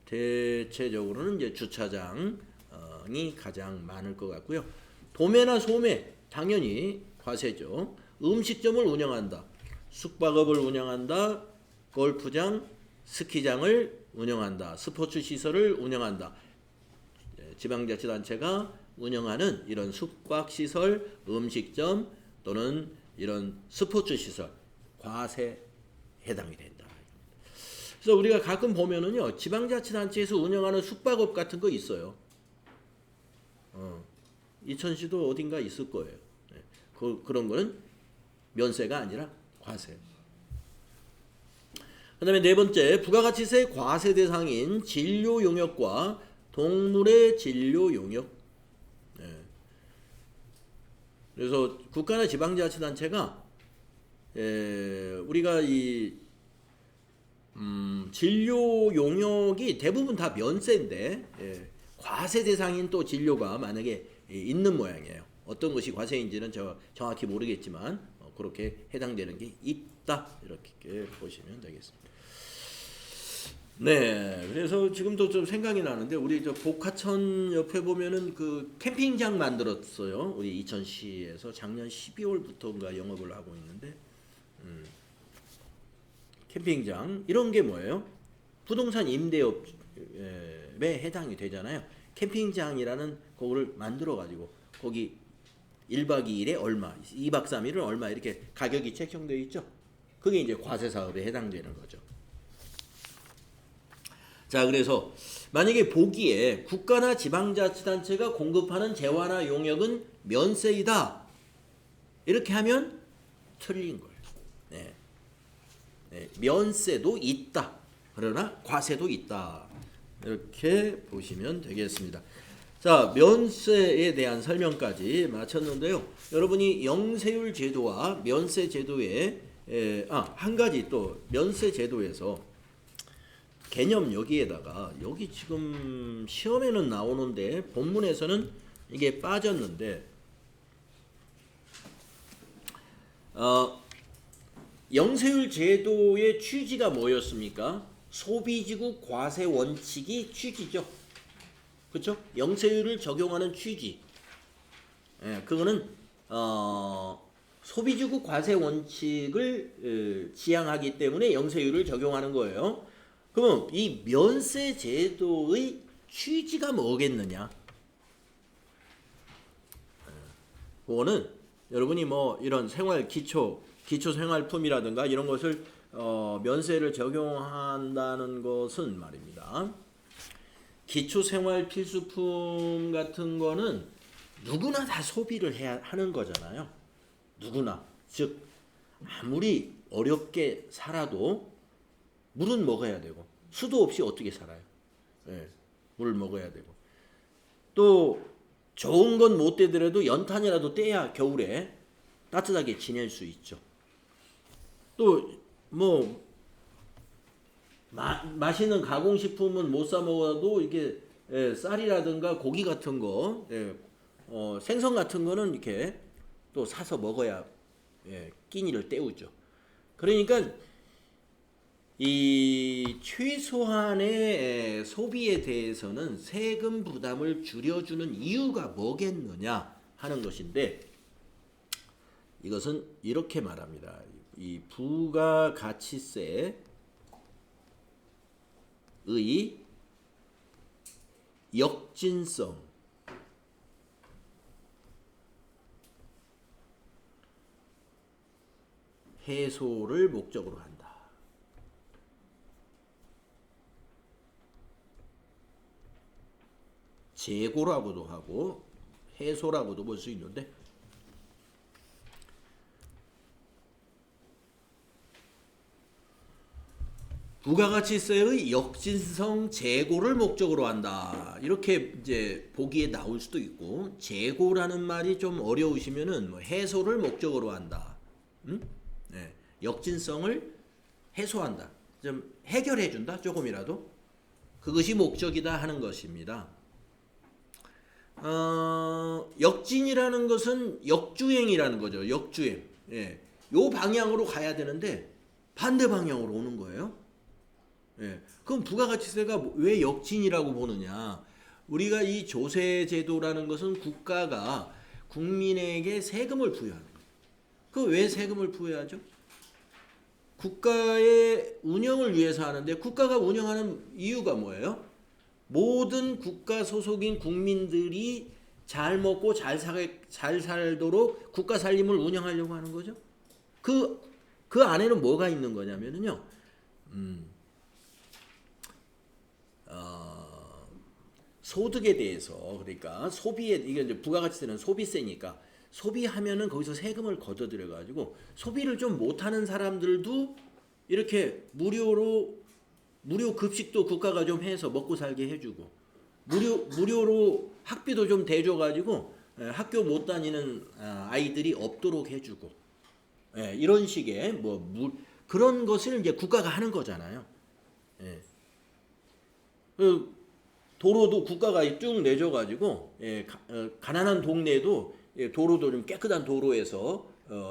대체적으로는 이제 주차장이 가장 많을 것 같고요. 도매나 소매 당연히 과세죠. 음식점을 운영한다, 숙박업을 운영한다, 골프장, 스키장을 운영한다, 스포츠 시설을 운영한다. 지방자치단체가 운영하는 이런 숙박시설, 음식점 또는 이런 스포츠 시설 과세 해당이 된다. 그래서 우리가 가끔 보면은요, 지방자치단체에서 운영하는 숙박업 같은 거 있어요. 이천시도 어딘가 있을 거예요. 네. 그런 거는 면세가 아니라 과세. 그 다음에 네 번째, 부가가치세 과세 대상인 진료 용역과 동물의 진료 용역. 네. 그래서 국가나 지방자치단체가 우리가 이 진료 용역이 대부분 다 면세인데 과세 대상인 또 진료가 만약에 있는 모양이에요. 어떤 것이 과세인지는 저 정확히 모르겠지만 그렇게 해당되는 게 있다, 이렇게 보시면 되겠습니다. 네, 그래서 지금도 좀 생각이 나는데 우리 저 복화천 옆에 보면은 그 캠핑장 만들었어요. 우리 이천시에서 작년 12월부터인가 영업을 하고 있는데 캠핑장 이런 게 뭐예요? 부동산 임대업에 해당이 되잖아요. 캠핑장이라는 거를 만들어 가지고 거기 1박 2일에 얼마, 2박 3일은 얼마 이렇게 가격이 책정되어 있죠. 그게 이제 과세 사업에 해당되는 거죠. 자, 그래서 만약에 보기에 국가나 지방자치단체가 공급하는 재화나 용역은 면세이다, 이렇게 하면 틀린 거예요. 네. 네, 면세도 있다, 그러나 과세도 있다, 이렇게 보시면 되겠습니다. 자, 면세에 대한 설명까지 마쳤는데요. 여러분이 영세율 제도와 면세 제도에 한 가지 또 면세 제도에서 개념 여기에다가 여기 지금 시험에는 나오는데 본문에서는 이게 빠졌는데 영세율 제도의 취지가 뭐였습니까? 소비지구 과세 원칙이 취지죠. 그렇죠? 영세율을 적용하는 취지. 예, 그거는 소비지구 과세 원칙을 지향하기 때문에 영세율을 적용하는 거예요. 그럼 이 면세 제도의 취지가 뭐겠느냐? 그거는 여러분이 뭐 이런 기초 생활품이라든가 이런 것을 면세를 적용한다는 것은 말입니다. 기초 생활 필수품 같은 거는 누구나 다 소비를 해야 하는 거잖아요. 누구나. 즉 아무리 어렵게 살아도 물은 먹어야 되고 수도 없이 어떻게 살아요? 예, 물을 먹어야 되고 또 좋은 건 못 되더라도 연탄이라도 떼야 겨울에 따뜻하게 지낼 수 있죠. 또 뭐 맛있는 가공식품은 못 사 먹어도 이게 쌀이라든가 고기 같은 거, 생선 같은 거는 이렇게 또 사서 먹어야 끼니를 때우죠. 그러니까 이 최소한의 소비에 대해서는 세금 부담을 줄여주는 이유가 뭐겠느냐 하는 것인데 이것은 이렇게 말합니다. 이 부가가치세의 역진성 해소를 목적으로 한다. 재고라고도 하고 해소라고도 볼 수 있는데 부가가치세의 역진성 재고를 목적으로 한다. 이렇게 이제 보기에 나올 수도 있고 재고라는 말이 좀 어려우시면은 뭐 해소를 목적으로 한다. 네. 역진성을 해소한다. 좀 해결해 준다. 조금이라도. 그것이 목적이다 하는 것입니다. 역진이라는 것은 역주행이라는 거죠. 역주행. 예. 요 방향으로 가야 되는데 반대 방향으로 오는 거예요. 예. 그럼 부가가치세가 왜 역진이라고 보느냐? 우리가 이 조세제도라는 것은 국가가 국민에게 세금을 부여하는 거예요. 그 왜 세금을 부여하죠? 국가의 운영을 위해서 하는데 국가가 운영하는 이유가 뭐예요? 모든 국가 소속인 국민들이 잘 먹고 잘 살도록 국가 살림을 운영하려고 하는 거죠. 그 안에는 뭐가 있는 거냐면요. 소득에 대해서 그러니까 소비에 이게 이제 부가가치세는 소비세니까 소비하면은 거기서 세금을 걷어들여 가지고 소비를 좀 못하는 사람들도 이렇게 무료 급식도 국가가 좀 해서 먹고 살게 해주고 무료로 학비도 좀 대줘 가지고 학교 못 다니는 아이들이 없도록 해주고 이런 식의 그런 것을 이제 국가가 하는 거잖아요. 도로도 국가가 쭉 내줘가지고 가난한 동네에도 도로도 좀 깨끗한 도로에서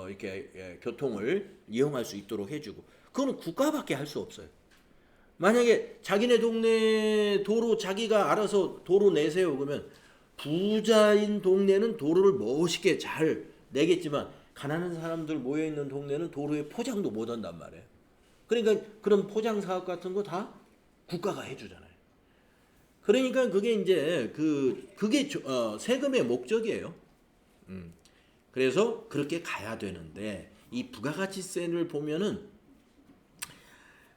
이렇게 교통을 이용할 수 있도록 해주고 그거는 국가밖에 할 수 없어요. 만약에 자기네 동네 도로 자기가 알아서 도로 내세요 그러면 부자인 동네는 도로를 멋있게 잘 내겠지만 가난한 사람들 모여있는 동네는 도로에 포장도 못 한단 말이에요. 그러니까 그런 포장 사업 같은 거 다 국가가 해주잖아요. 그러니까 그게 이제 그게 세금의 목적이에요. 그래서 그렇게 가야 되는데 이 부가가치세를 보면은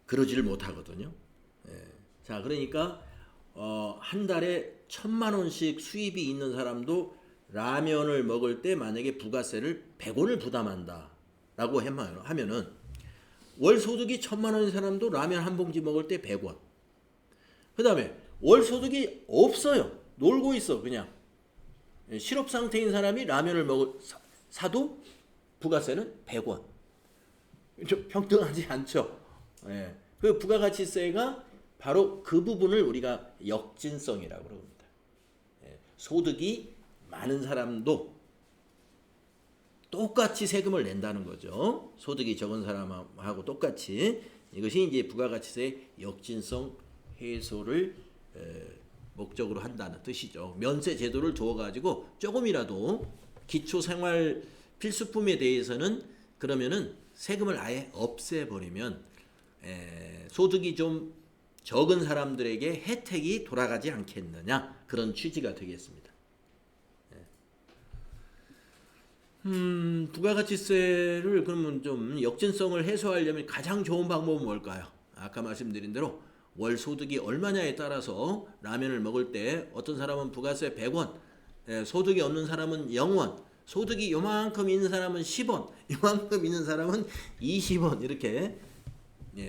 그러지를 못하거든요. 자, 그러니까 한 달에 1,000만 원씩 수입이 있는 사람도 라면을 먹을 때 만약에 부가세를 100원을 부담한다라고 하면은 월 소득이 1,000만 원인 사람도 라면 한 봉지 먹을 때 100원. 그다음에 월 소득이 없어요. 놀고 있어 그냥. 실업 상태인 사람이 라면을 사도 부가세는 100원. 좀 평등하지 않죠. 그 부가가치세가 바로 그 부분을 우리가 역진성이라고 그럽니다. 소득이 많은 사람도 똑같이 세금을 낸다는 거죠. 소득이 적은 사람하고 똑같이 이것이 이제 부가가치세의 역진성 해소를 목적으로 한다는 뜻이죠. 면세 제도를 두어가지고 조금이라도 기초생활 필수품에 대해서는 그러면은 세금을 아예 없애버리면 소득이 좀 적은 사람들에게 혜택이 돌아가지 않겠느냐, 그런 취지가 되겠습니다. 부가가치세를 그러면 좀 역진성을 해소하려면 가장 좋은 방법은 뭘까요? 아까 말씀드린 대로 월 소득이 얼마냐에 따라서 라면을 먹을 때 어떤 사람은 부가세 100원, 소득이 없는 사람은 0원, 소득이 요만큼 있는 사람은 10원, 요만큼 있는 사람은 20원, 이렇게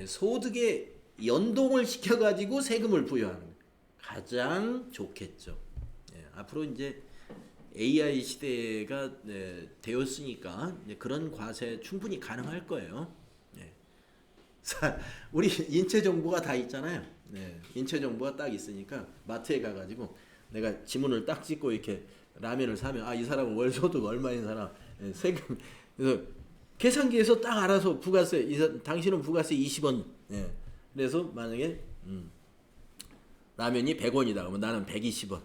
소득에 연동을 시켜가지고 세금을 부여하는 게 가장 좋겠죠. 앞으로 이제 AI 시대가 되었으니까 그런 과세 충분히 가능할 거예요. 우리 인체 정보가 다 있잖아요. 인체 정보가 딱 있으니까 마트에 가가지고 내가 지문을 딱 찍고 이렇게 라면을 사면 이 사람은 월 소득 얼마인 사람, 세금, 그래서 계산기에서 딱 알아서 부가세, 당신은 부가세 20원. 그래서 만약에 라면이 100원이다 그러면 나는 120원.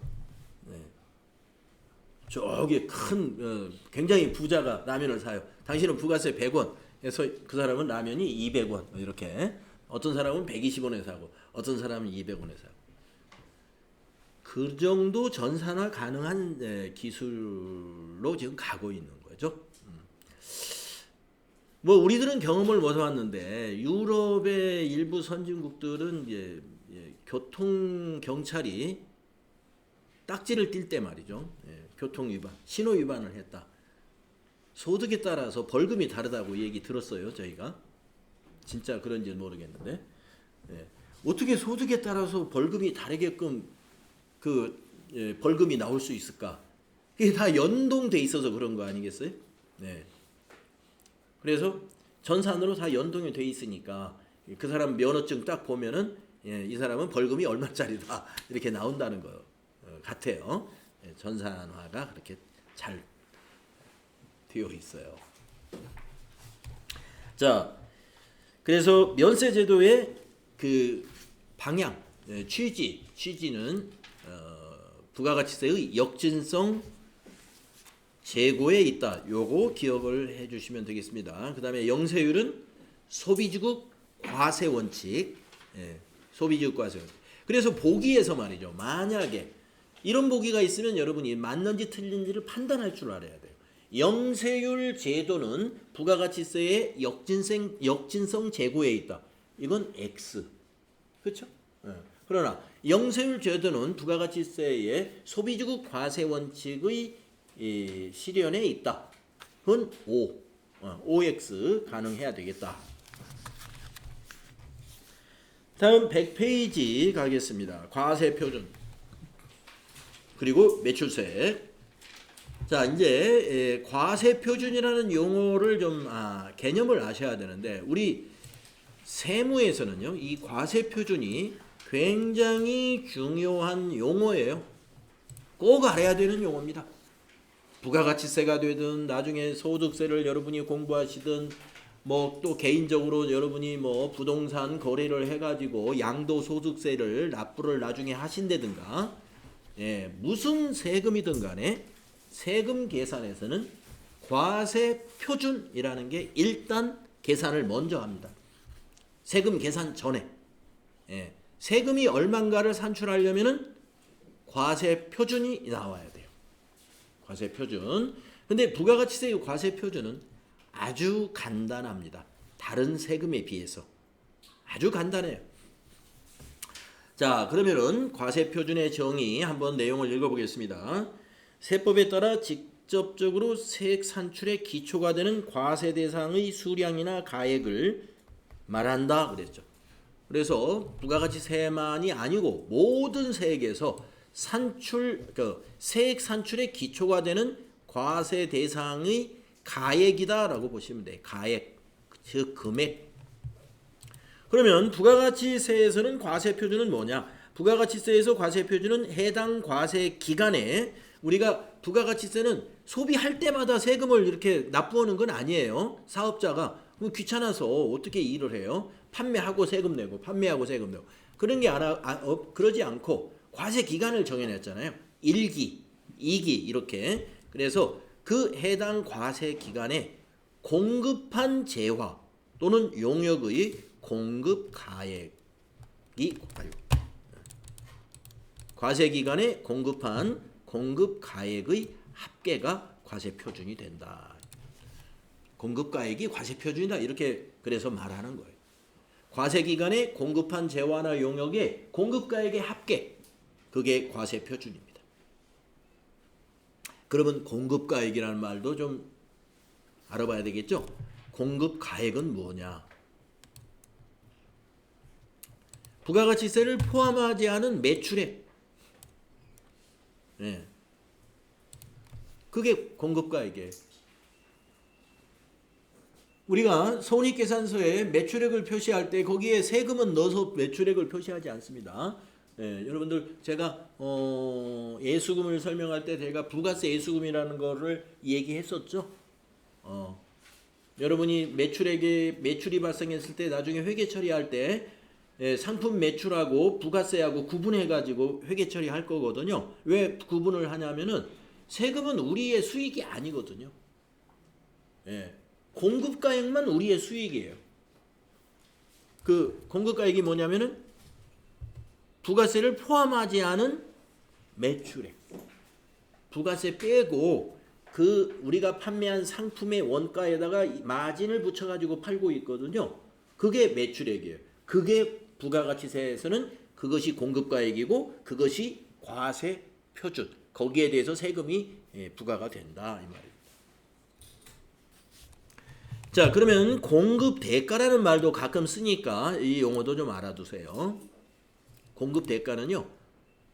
저기 큰 굉장히 부자가 라면을 사요. 당신은 부가세 100원. 그래서 그 사람은 라면이 200원. 이렇게. 어떤 사람은 120원에 사고 어떤 사람은 200원에 사고. 그 정도 전산화 가능한 기술로 지금 가고 있는 거죠. 뭐 우리들은 경험을 못 해왔는데 유럽의 일부 선진국들은 이제 교통 경찰이 딱지를 띌 때 말이죠. 교통 위반, 신호 위반을 했다. 소득에 따라서 벌금이 다르다고 얘기 들었어요, 저희가. 진짜 그런지 모르겠는데. 어떻게 소득에 따라서 벌금이 다르게끔 벌금이 나올 수 있을까? 이게 다 연동돼 있어서 그런 거 아니겠어요? 그래서 전산으로 다 연동이 돼 있으니까 그 사람 면허증 딱 보면은 이 사람은 벌금이 얼마짜리다 이렇게 나온다는 거 같아요. 전산화가 그렇게 잘 되어 있어요. 자, 그래서 면세 제도의 그 방향, 취지는 부가가치세의 역진성 제고에 있다. 요거 기억을 해주시면 되겠습니다. 그 다음에 영세율은 소비주국 과세 원칙, 소비주국 과세 원칙. 그래서 보기에서 말이죠. 만약에 이런 보기가 있으면 여러분이 맞는지 틀린지를 판단할 줄 알아야 돼요. 영세율 제도는 부가가치세의 역진성 제고에 있다. 이건 X. 그렇죠? 그러나 영세율 제도는 부가가치세의 소비주국 과세 원칙의 실현에 있다. 그건 O. OX 가능해야 되겠다. 다음 100페이지 가겠습니다. 과세 표준. 그리고 매출세. 자, 이제 과세 표준이라는 용어를 좀 개념을 아셔야 되는데 우리 세무에서는요. 이 과세 표준이 굉장히 중요한 용어예요. 꼭 알아야 되는 용어입니다. 부가가치세가 되든 나중에 소득세를 여러분이 공부하시든 뭐 또 개인적으로 여러분이 뭐 부동산 거래를 해가지고 양도소득세를 납부를 나중에 하신다든가 무슨 세금이든 간에 세금 계산에서는 과세 표준이라는 게 일단 계산을 먼저 합니다. 세금 계산 전에 세금이 얼마인가를 산출하려면은 과세 표준이 나와야 돼요. 과세 표준. 근데 부가가치세의 과세 표준은 아주 간단합니다. 다른 세금에 비해서 아주 간단해요. 자, 그러면은 과세 표준의 정의 한번 내용을 읽어보겠습니다. 세법에 따라 직접적으로 세액 산출의 기초가 되는 과세 대상의 수량이나 가액을 말한다 그랬죠. 그래서 부가가치세만이 아니고 모든 세액에서 세액 산출의 기초가 되는 과세 대상의 가액이다라고 보시면 돼요. 가액, 즉 금액. 그러면 부가가치세에서는 과세 표준은 뭐냐? 부가가치세에서 과세 표준은 해당 과세 기간에 우리가 부가가치세는 소비할 때마다 세금을 이렇게 납부하는 건 아니에요. 사업자가 그럼 귀찮아서 어떻게 일을 해요? 판매하고 세금 내고 판매하고 세금 내고 그런 게 그러지 않고 과세 기간을 정해냈잖아요. 1기, 2기 이렇게. 그래서 그 해당 과세 기간에 공급한 재화 또는 용역의 공급 가액이 과세 기간에 공급한 공급 가액의 합계가 과세 표준이 된다. 공급 가액이 과세 표준이다. 이렇게 그래서 말하는 거예요. 과세 기간에 공급한 재화나 용역의 공급 가액의 합계. 그게 과세 표준입니다. 그러면 공급 가액이라는 말도 좀 알아봐야 되겠죠? 공급 가액은 뭐냐? 부가가치세를 포함하지 않은 매출액. 네. 그게 공급가액이에요. 우리가 손익계산서에 매출액을 표시할 때 거기에 세금은 넣어서 매출액을 표시하지 않습니다. 여러분들 제가 예수금을 설명할 때 제가 부가세 예수금이라는 거를 얘기했었죠. 여러분이 매출이 발생했을 때 나중에 회계 처리할 때 상품 매출하고 부가세하고 구분해가지고 회계 처리할 거거든요. 왜 구분을 하냐면은 세금은 우리의 수익이 아니거든요. 공급가액만 우리의 수익이에요. 그 공급가액이 뭐냐면은 부가세를 포함하지 않은 매출액. 부가세 빼고 그 우리가 판매한 상품의 원가에다가 마진을 붙여가지고 팔고 있거든요. 그게 매출액이에요. 그게 부가가치세에서는 그것이 공급가액이고 그것이 과세 표준. 거기에 대해서 세금이 부과가 된다 이 말입니다. 자, 그러면 공급 대가라는 말도 가끔 쓰니까 이 용어도 좀 알아두세요. 공급 대가는요,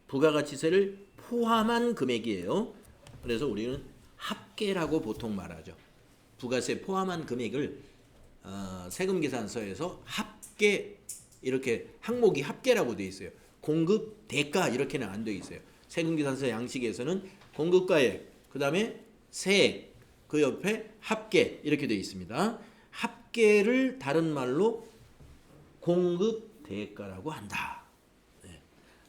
부가가치세를 포함한 금액이에요. 그래서 우리는 합계라고 보통 말하죠. 부가세 포함한 금액을 세금계산서에서 합계 이렇게 항목이 합계라고 되어 있어요. 공급 대가 이렇게는 안 되어 있어요. 세금계산서 양식에서는 공급가액, 그 다음에 세액, 그 옆에 합계 이렇게 되어 있습니다. 합계를 다른 말로 공급 대가라고 한다. 네.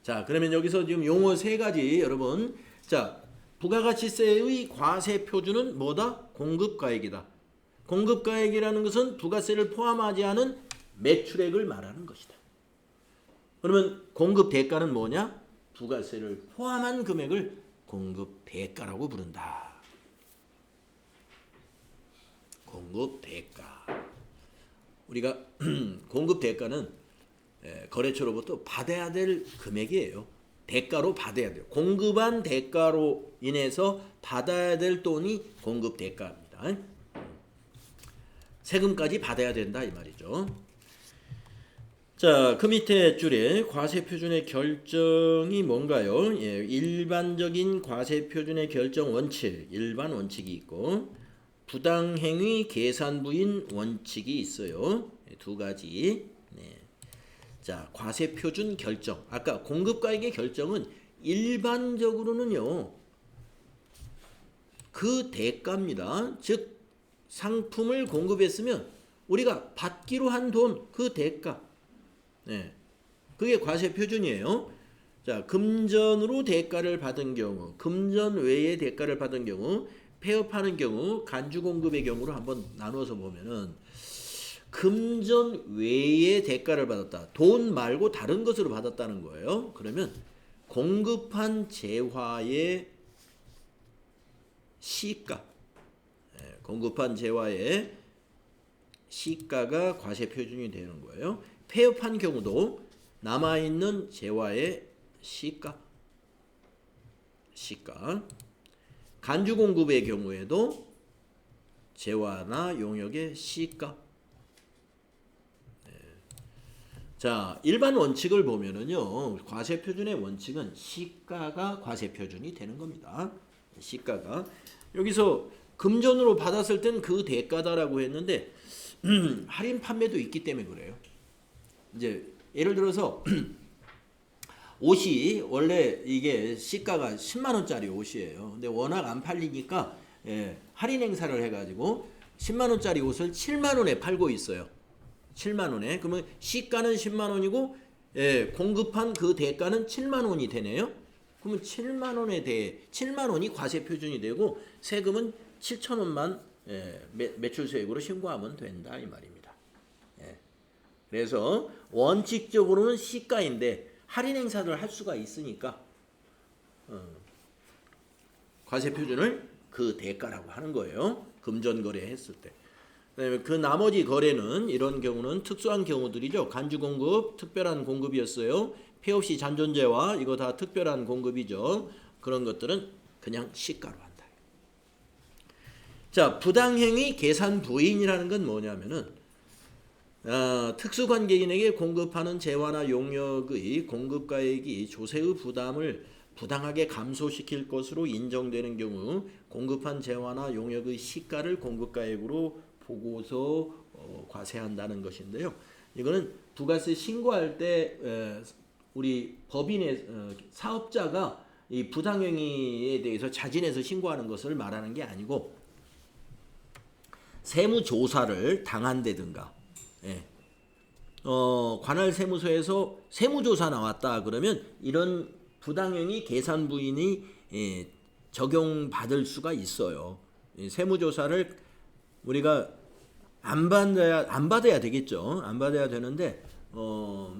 자, 그러면 여기서 지금 용어 세 가지 여러분. 자, 부가가치세의 과세 표준은 뭐다? 공급가액이다. 공급가액이라는 것은 부가세를 포함하지 않은 매출액을 말하는 것이다. 그러면 공급 대가는 뭐냐? 부가세를 포함한 금액을 공급 대가라고 부른다. 공급 대가. 우리가 공급 대가는 거래처로부터 받아야 될 금액이에요. 대가로 받아야 돼요. 공급한 대가로 인해서 받아야 될 돈이 공급 대가입니다. 세금까지 받아야 된다 이 말이죠. 자, 그 밑에 줄에 과세 표준의 결정이 뭔가요? 일반적인 과세 표준의 결정 원칙, 일반 원칙이 있고 부당행위 계산부인 원칙이 있어요. 두 가지. 네. 자, 과세 표준 결정. 아까 공급가액의 결정은 일반적으로는요. 그 대가입니다. 즉 상품을 공급했으면 우리가 받기로 한 돈 그 대가. 네. 그게 과세 표준이에요. 자, 금전으로 대가를 받은 경우, 금전 외에 대가를 받은 경우, 폐업하는 경우, 간주 공급의 경우로 한번 나누어서 보면은 금전 외에 대가를 받았다. 돈 말고 다른 것으로 받았다는 거예요. 그러면 공급한 재화의 시가, 공급한 재화의 시가가 과세 표준이 되는 거예요. 폐업한 경우도 남아있는 재화의 시가. 간주 공급의 경우에도 재화나 용역의 시가. 자, 일반 원칙을 보면은요, 과세 표준의 원칙은 시가가 과세 표준이 되는 겁니다. 시가가. 여기서 금전으로 받았을 땐 그 대가다라고 했는데, 할인 판매도 있기 때문에 그래요. 이제, 예를 들어서, 옷이 원래 이게 시가가 10만원짜리 옷이에요. 근데 워낙 안 팔리니까, 할인 행사를 해가지고, 10만원짜리 옷을 7만원에 팔고 있어요. 7만 원에. 그러면 시가는 10만 원이고 공급한 그 대가는 7만 원이 되네요. 그러면 7만 원에 대해 7만 원이 과세 표준이 되고 세금은 7천 원만 매출 수액으로 신고하면 된다 이 말입니다. 그래서 원칙적으로는 시가인데 할인 행사를 할 수가 있으니까 과세 표준을 그 대가라고 하는 거예요. 금전 거래했을 때. 그다음에 그 나머지 거래는 이런 경우는 특수한 경우들이죠. 간주 공급, 특별한 공급이었어요. 폐 없이 잔존재와 이거 다 특별한 공급이죠. 그런 것들은 그냥 시가로 한다. 자, 부당행위 계산 부인이라는 건 뭐냐면은 특수관계인에게 공급하는 재화나 용역의 공급가액이 조세의 부담을 부당하게 감소시킬 것으로 인정되는 경우 공급한 재화나 용역의 시가를 공급가액으로 보고서 과세한다는 것인데요. 이거는 부가세 신고할 때 우리 법인의 사업자가 이 부당행위에 대해서 자진해서 신고하는 것을 말하는 게 아니고 세무조사를 당한다든가 관할 세무서에서 세무조사 나왔다 그러면 이런 부당행위 계산 부인이 적용받을 수가 있어요. 세무조사를 우리가 안 받아야 되겠죠. 안 받아야 되는데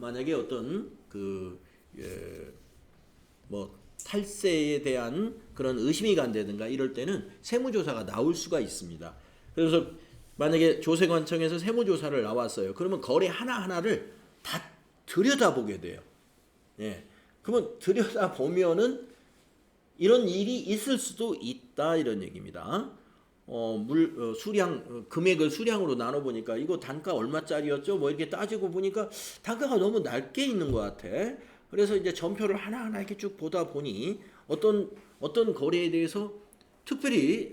만약에 어떤 뭐 탈세에 대한 그런 의심이 간다든가 이럴 때는 세무조사가 나올 수가 있습니다. 그래서 만약에 조세관청에서 세무조사를 나왔어요. 그러면 거래 하나하나를 다 들여다보게 돼요. 그러면 들여다보면은 이런 일이 있을 수도 있다 이런 얘기입니다. 수량 금액을 수량으로 나눠 보니까 이거 단가 얼마짜리였죠? 뭐 이렇게 따지고 보니까 단가가 너무 낮게 있는 것 같아. 그래서 이제 전표를 하나하나 이렇게 쭉 보다 보니 어떤 거래에 대해서 특별히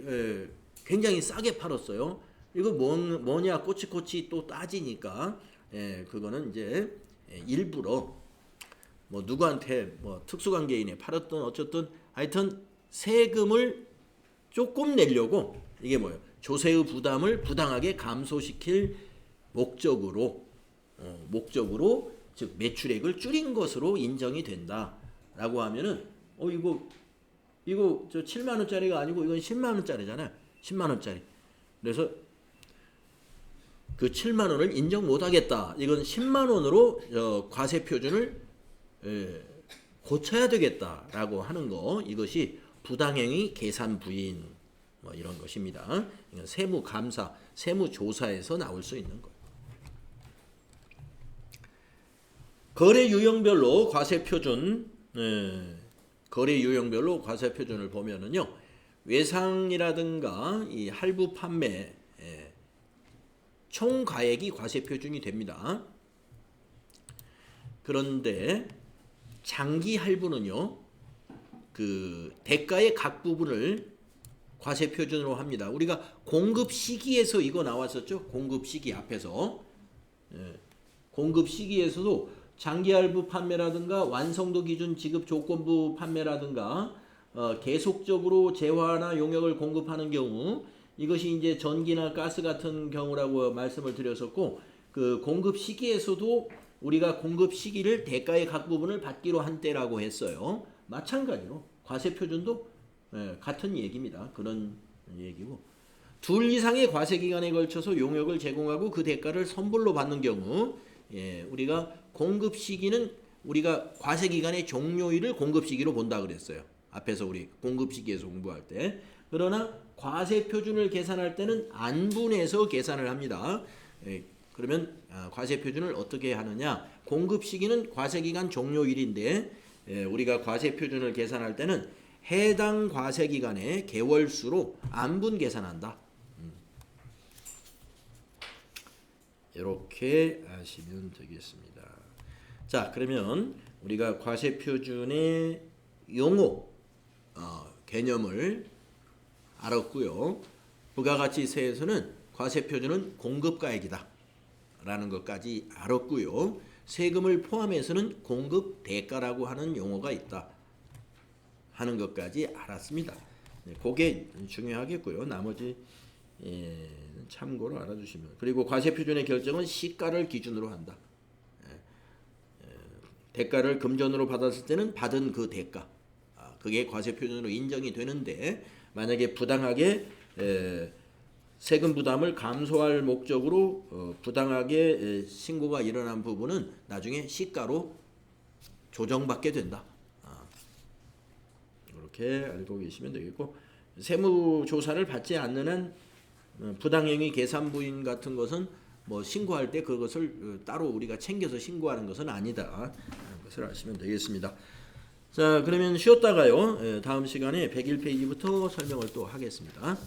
굉장히 싸게 팔았어요. 이거 뭐냐 꼬치꼬치 또 따지니까 그거는 이제 일부러 뭐 누구한테 뭐 특수관계인에 팔았던 어쨌든 하여튼 세금을 조금 내려고 이게 뭐예요? 조세의 부담을 부당하게 감소시킬 목적으로 즉 매출액을 줄인 것으로 인정이 된다라고 하면은 이거 저 7만 원짜리가 아니고 이건 10만 원짜리잖아요. 10만 원짜리. 그래서 그 7만 원을 인정 못 하겠다. 이건 10만 원으로 과세 표준을 고쳐야 되겠다라고 하는 거. 이것이 부당행위 계산 부인 뭐 이런 것입니다. 이건 세무감사, 세무조사에서 나올 수 있는 거예요. 거래 유형별로 과세 표준, 거래 유형별로 과세 표준을 보면은요, 외상이라든가 이 할부 판매 총 가액이 과세 표준이 됩니다. 그런데 장기 할부는요, 그 대가의 각 부분을 과세 표준으로 합니다. 우리가 공급 시기에서 이거 나왔었죠? 공급 시기 앞에서 공급 시기에서도 장기 할부 판매라든가 완성도 기준 지급 조건부 판매라든가 계속적으로 재화나 용역을 공급하는 경우 이것이 이제 전기나 가스 같은 경우라고 말씀을 드렸었고 그 공급 시기에서도 우리가 공급 시기를 대가의 각 부분을 받기로 한 때라고 했어요. 마찬가지로 과세 표준도 같은 얘기입니다. 그런 얘기고 둘 이상의 과세 기간에 걸쳐서 용역을 제공하고 그 대가를 선불로 받는 경우 우리가 공급 시기는 우리가 과세 기간의 종료일을 공급 시기로 본다 그랬어요. 앞에서 우리 공급 시기에서 공부할 때. 그러나 과세 표준을 계산할 때는 안분해서 계산을 합니다. 그러면 과세 표준을 어떻게 하느냐? 공급 시기는 과세 기간 종료일인데 우리가 과세 표준을 계산할 때는 해당 과세 기간의 개월수로 안분 계산한다. 이렇게 아시면 되겠습니다. 자, 그러면 우리가 과세 표준의 용어 개념을 알았고요. 부가가치세에서는 과세 표준은 공급가액이다 라는 것까지 알았고요. 세금을 포함해서는 공급 대가라고 하는 용어가 있다 하는 것까지 알았습니다. 그게 중요하겠고요. 나머지 예, 참고로 알아주시면. 그리고 과세표준의 결정은 시가를 기준으로 한다. 대가를 금전으로 받았을 때는 받은 그 대가, 그게 과세표준으로 인정이 되는데 만약에 부당하게 세금 부담을 감소할 목적으로 부당하게 신고가 일어난 부분은 나중에 시가로 조정받게 된다. 이렇게 알고 계시면 되겠고, 세무조사를 받지 않는 한 부당행위 계산부인 같은 것은 뭐 신고할 때 그것을 따로 우리가 챙겨서 신고하는 것은 아니다 하는 것을 아시면 되겠습니다. 자, 그러면 쉬었다가요 다음 시간에 101페이지부터 설명을 또 하겠습니다.